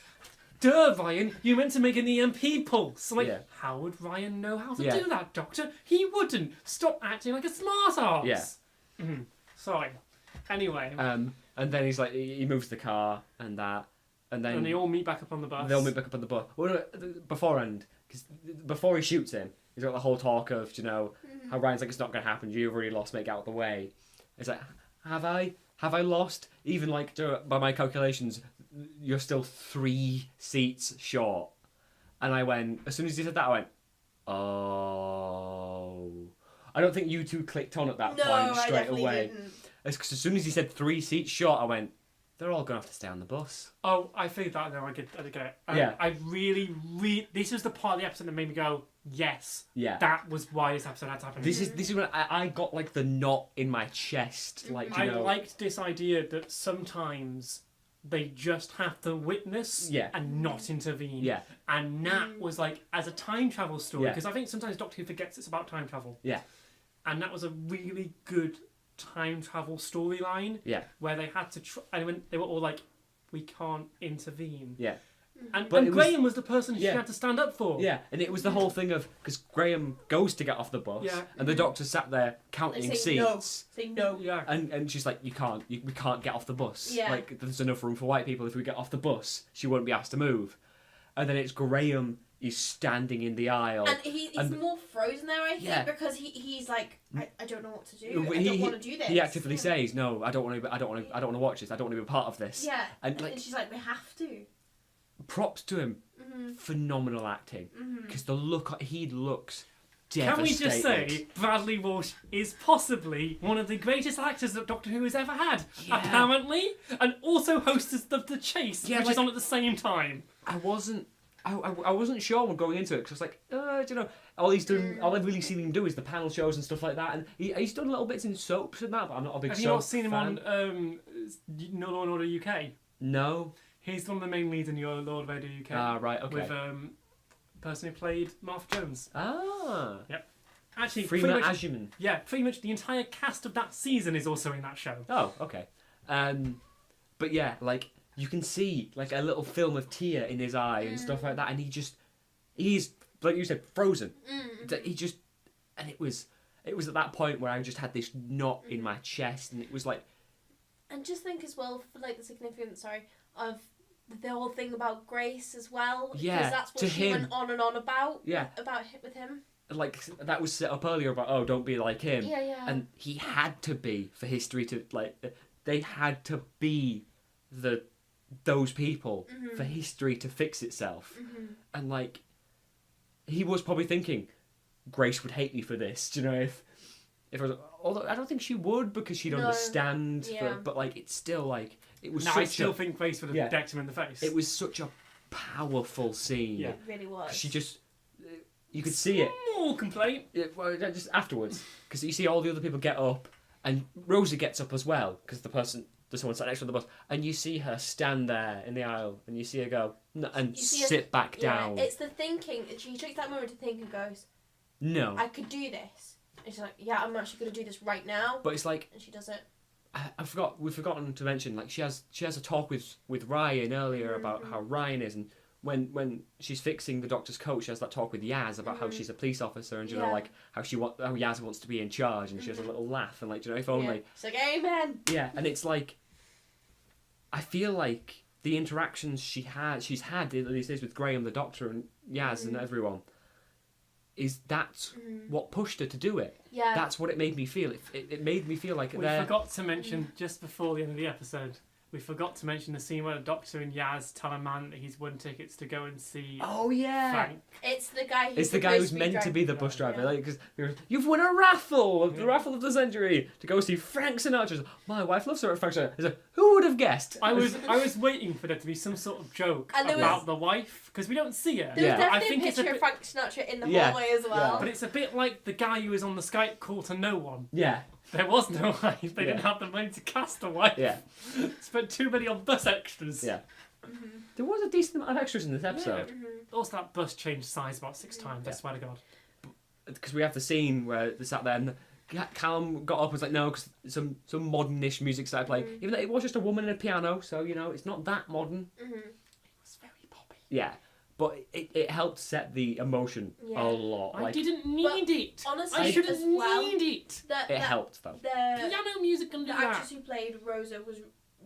duh, Ryan, you meant to make an EMP pulse. I'm like, Yeah. how would Ryan know how to Yeah. do that, Doctor? He wouldn't. Stop acting like a smart-ass. Yeah. Sorry. Anyway, And then he's like, he moves the car and that, and then and they all meet back up on the bus. they'll meet back up on the bus. Well, beforehand, because before he shoots him, he's got the whole talk of, how Ryan's like, it's not going to happen, you've already lost, mate, get out of the way. It's like, have I lost? Even like, by my calculations, you're still 3 seats short. And I went, as soon as he said that, I went, oh. I don't think you two clicked on at that point I straight definitely away. didn't. Because as soon as he said 3 seats short, I went, they're all going to have to stay on the bus. Oh, I figured that now. I did get it. Yeah. I really, this was the part of the episode that made me go, yes, Yeah. that was why this episode had to happen. This is when I got like the knot in my chest, like I liked this idea that sometimes they just have to witness Yeah. and not intervene. Yeah. And that was like, as a time travel story, Yeah. because I think sometimes Doctor Who forgets it's about time travel. Yeah. And that was a really good time travel storyline. Yeah. Where they had to and when they were all like, we can't intervene. Yeah. And But it was- Graham was the person she Yeah. had to stand up for. Yeah, and it was the whole thing of because Graham goes to get off the bus, Yeah. and the doctor sat there They counting say no. seats, Say no. Yeah. and she's like, we can't get off the bus. Yeah. Like there's enough room for white people. If we get off the bus, she won't be asked to move. And then it's Graham is standing in the aisle. And he's And- more frozen there, I think, Yeah. because he's like, I don't know what to do. I He- don't want to do this. He actively says, "No, I don't want to watch this. I don't want to be a part of this." Yeah. And, And like- she's like, we have to. Props to him, phenomenal acting. Because the look he looks devastated. Can we just say Bradley Walsh is possibly one of the greatest actors that Doctor Who has ever had, Yeah. apparently, and also hosts of The Chase, Yeah, which like- is on at the same time. I wasn't sure when going into it because I was like, all I've really seen him do is the panel shows and stuff like that, and he's done little bits in soaps and that, but I'm not a big Have soap you not seen him fan. on No Law and Order UK? No. He's one of the main leads in Your Lord of Order UK. Ah, right, okay. With the person who played Martha Jones. Ah. Actually, Freeman pretty much, Asherman. yeah, pretty much the entire cast of that season is also in that show. Oh, okay. But yeah, like you can see like a little film of tear in his eye and stuff like that, and he's like you said, frozen. That he just, and it was at that point where I just had this knot in my chest, and it was like, And just think as well for like the significance, of the whole thing about Grace as well. Yeah, Because that's what to she him. went on and on about. Yeah. With him. like that was set up earlier about don't be like him. Yeah, yeah. And he had to be for history to they had to be those people for history to fix itself. And like he was probably thinking Grace would hate me for this, do you know, if I was, although I don't think she would because she'd No. understand Yeah. but like it's still like it was Now, such I still think Grace would have Yeah. decked him in the face. it was such a powerful scene. Yeah. It really was. She just you could see it. Small complaint. Well, just afterwards, because you see all the other people get up, and Rosie gets up as well, because there's someone sat next to the bus, and you see her stand there in the aisle, and you see her go, no, and You see her- sit back Yeah, down. it's the thinking. She takes that moment to think and goes, No, I could do this. And she's like, yeah, I'm actually going to do this right now. but it's like And she does it. we've forgotten to mention, like she has a talk with Ryan earlier about how Ryan is, and when she's fixing the doctor's coat, she has that talk with Yaz about how she's a police officer, and you know, Yeah. like how Yaz wants to be in charge, and she has a little laugh, and like, you know, if only. Yeah. It's like, amen. Yeah, and it's like, I feel like the interactions she's had these days with Graham, the Doctor, and Yaz and everyone, that's what pushed her to do it. Yeah. That's what it made me feel. It made me feel like We forgot to mention, just before the end of the episode, we forgot to mention the scene where the Doctor and Yaz tell a man that he's won tickets to go and see Oh yeah. Frank. It's the guy who's It's the guy who's meant to be the bus driver. Yeah. Like, 'cause you've won a raffle, the raffle of the century, to go see Frank Sinatra. My wife loves her. Frank Sinatra. He's like, who would have guessed? I was waiting for there to be some sort of joke And there about the wife, because we don't see her. There was Yeah. I definitely think a it's a picture bit, of Frank Sinatra in the Yeah. hallway as well. but it's a bit like the guy who was on the Skype call to no one. Yeah, There was no wife. They Yeah. didn't have the money to cast a wife. yeah, Spent too many on bus extras. yeah. There was a decent amount of extras in this episode. Also, that bus changed size about 6 times. I swear to God. Because we have the scene where they sat there and Callum got up and was like, no, because some modernish music started playing. Even though it was just a woman and a piano, so, you know, it's not that modern. It was very poppy. Yeah, but it helped set the emotion Yeah. a lot. I Like, didn't need it. honestly, I shouldn't as well, need it. it helped, though. The Piano music can do actress that. who played Rosa was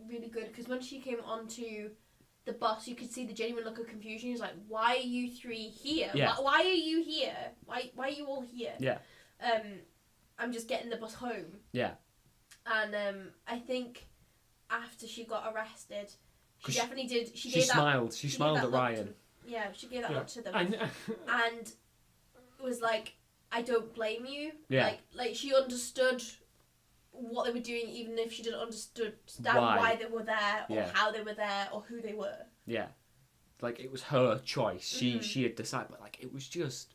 really good because when she came onto the bus, you could see the genuine look of confusion. He was like, "Why are you three here? Yeah. Why are you here? Why are you all here?" Yeah. I'm just getting the bus home. Yeah. And I think after she got arrested, she 'Cause definitely did. She She gave that. smiled. She gave smiled that at look Ryan. to- yeah, she gave that Yeah. look to them, And and was like, "I don't blame you." Yeah. Like she understood what they were doing, even if she didn't understand Why. why they were there, or Yeah. how they were there, or who they were. Yeah. Like, it was her choice. She had decided, but, like, it was just...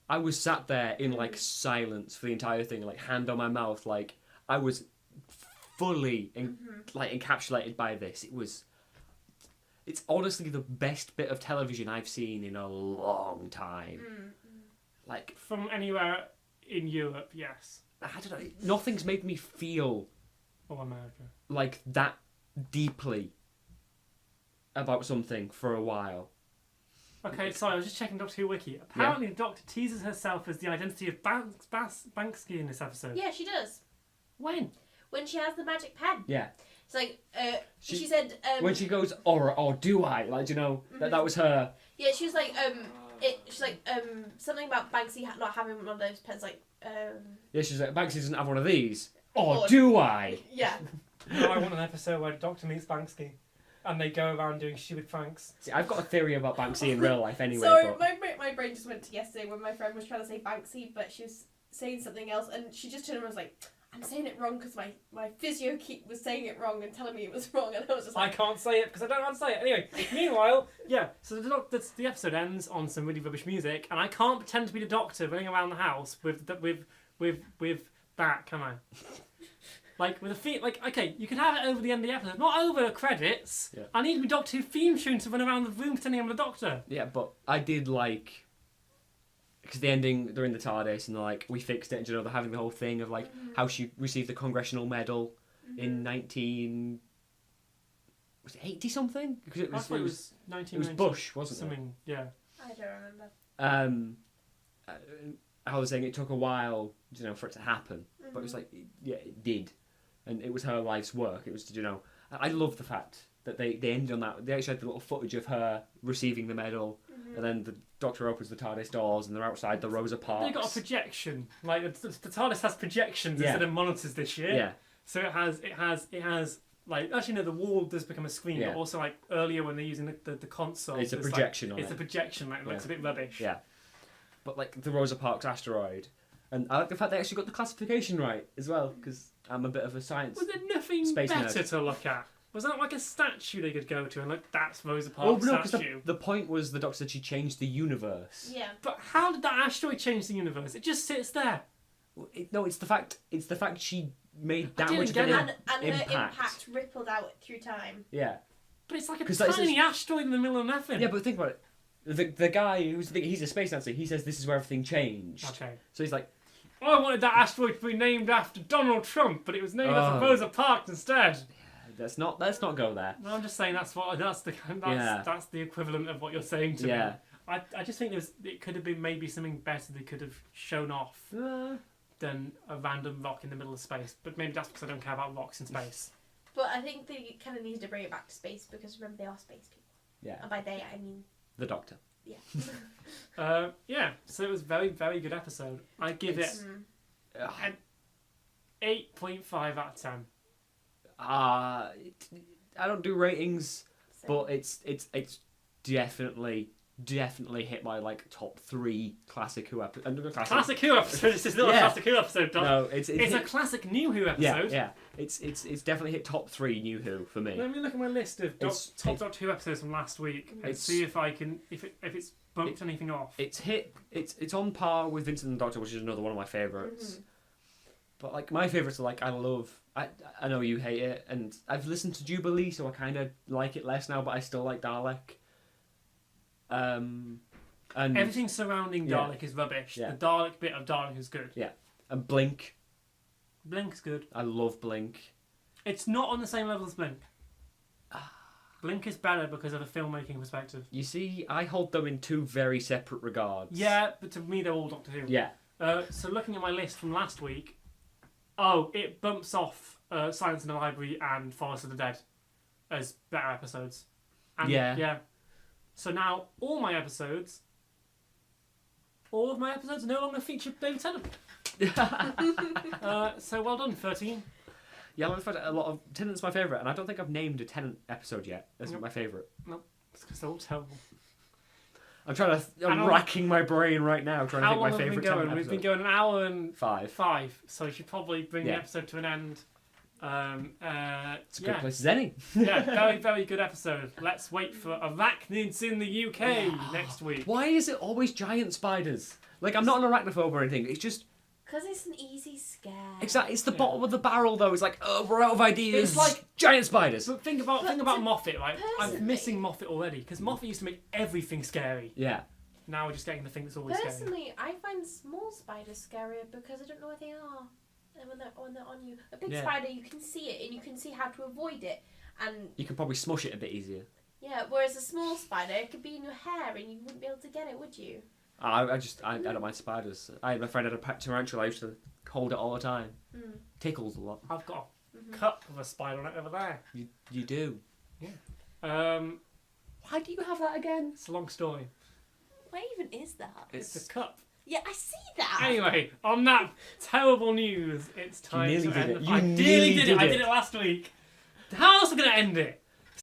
I was sat there in, like, silence for the entire thing, like, hand on my mouth, like, I was fully, like, encapsulated by this. It's honestly the best bit of television I've seen in a long time. Like, from anywhere in Europe, yes. I don't know, nothing's made me feel Or America. like that deeply about something for a while. Okay, sorry, I was just checking Doctor Who Wiki. Apparently, the Doctor teases herself as the identity of Banksy in this episode. Yeah, she does. When? When she has the magic pen. Yeah. It's like, She- she said... When she goes, or do I? Like, you know, that was her. Yeah, she was like, she's like, something about Banksy not having one of those pens, like, Yeah, she's like, Banksy doesn't have one of these. Or Or- do I? yeah. No, I want an episode where the Doctor meets Banksy and they go around doing stupid pranks. See, I've got a theory about Banksy in real life anyway. Sorry, but... my brain just went to yesterday when my friend was trying to say Banksy, but she was saying something else, and she just turned around and was like, I'm saying it wrong because my physio was saying it wrong and telling me it was wrong, and I was just I like... can't say it because I don't know how to say it. Anyway, meanwhile, yeah, so the episode ends on some really rubbish music, and I can't pretend to be the Doctor running around the house with that, can I? Like, with a theme, like, okay, you can have it over the end of the episode, not over the credits. Yeah. I need my Doctor Who theme tune to run around the room pretending I'm the Doctor. Yeah, but I did like... Because the ending, they're in the TARDIS and they're like, we fixed it, and you know, they're having the whole thing of like how she received the Congressional Medal in 19... Was it 80 something? Because I thought it was 1990. it was Bush, wasn't something, yeah. I don't remember. it? I was saying it took a while, you know, for it to happen, but it was like, yeah, it did, and it was her life's work. It was, you know, I love the fact that they ended on that. They actually had the little footage of her receiving the medal, and then the Doctor opens the TARDIS doors, and they're outside the Rosa Parks. They got a projection. Like, the TARDIS has projections Yeah. instead of monitors this year. Yeah, So it has like, actually no, the wall does become a screen, Yeah. but also like earlier when they're using the console, it's a there's, projection like, on it's it. a projection, like, it looks a bit rubbish. Yeah, but like the Rosa Parks asteroid, and I like the fact they actually got the classification right as well, because I'm a bit of a science. Was there nothing Space better nerd. to look at? Was that like a statue they could go to and look, that's Rosa Oh Parks no, because statue? the point was the Doctor said she changed the universe. Yeah. But how did that asteroid change the universe? It just sits there. No, it's the fact she made that didn't much of get an it. And her impact. impact rippled out through time. Yeah. But it's like a 'Cause that is tiny asteroid in the middle of nothing. Yeah, but think about it. The guy he's a space Nazi. He says this is where everything changed. Okay. So he's like, I wanted that asteroid to be named after Donald Trump, but it was named after Oh. Rosa Parks instead. let's not go there. No, I'm just saying that's the equivalent of what you're saying to Yeah. me. I just think it could have been maybe something better they could have shown off than a random rock in the middle of space. But maybe that's because I don't care about rocks in space. But I think they kind of need to bring it back to space because remember they are space people. Yeah. And by they I mean The Doctor. yeah. Yeah, so it was a very, very good episode. I give it an 8.5 out of 10. I don't do ratings, So, but it's definitely hit my like top 3 classic Who episodes. Classic Who episode. This is not Yeah. a classic Who episode, Dom. No, it's It's hit, a classic New Who yeah, episode. yeah. It's definitely hit top 3 New Who for me. Let me look at my list of top Doctor Who episodes from last week and It's- see if I can if it's bumped anything off. It's on par with Vincent and the Doctor, which is another one of my favorites. Mhm. But like my favorites are like I know you hate it, and I've listened to Jubilee, so I kind of like it less now, but I still like Dalek. And Everything surrounding Yeah. Dalek is rubbish. Yeah. The Dalek bit of Dalek is good. and Blink. Blink's good. I love Blink. It's not on the same level as Blink. Blink is better because of a filmmaking perspective. You see, I hold them in 2 very separate regards. Yeah, but to me they're all Doctor Who. Yeah. So looking at my list from last week, it bumps off Silence in the Library and Forest of the Dead as better episodes. And, Yeah. So now all of my episodes no longer feature David Tennant. So well done, 13. Yeah, I've had a lot of Tennant's my favourite, and I don't think I've named a Tennant episode yet as Nope. my favourite. It's because they're all terrible. I'm trying to. I'm racking my brain right now trying to How think long my have we favourite been going? Tennant We've been episode. going an hour and 5. 5, so we should probably bring the Yeah. episode to an end. It's a good place as any. Yeah, very, very good episode. Let's wait for Arachnids in the UK next week. Why is it always giant spiders? Like, I'm not an arachnophobe or anything. It's just because it's an easy scare. exactly. It's the Yeah. bottom of the barrel, though. It's like, oh, we're out of ideas. It's like- giant spiders. But think about But Moffat, right? I'm personally- missing Moffat already because Moffat used to make everything scary. Yeah. Now we're just getting the thing that's always scary. Personally, I find small spiders scarier because I don't know where they are. And when they're on you, a big Yeah. spider, you can see it and you can see how to avoid it. And You can probably smush it a bit easier. yeah, whereas a small spider, it could be in your hair and you wouldn't be able to get it, would you? I don't mind spiders. I had a friend had a pet tarantula. I used to hold it all the time. Mm. Tickles a lot. I've got Mhm. a cup of a spider on it over there. You do. Why do you have that again? It's a long story. What even is that? It's a cup. Yeah, I see that. Anyway, on that terrible news, it's time nearly to did end it. the You I nearly nearly did it. did I it. did it last week. How else are we going to end it?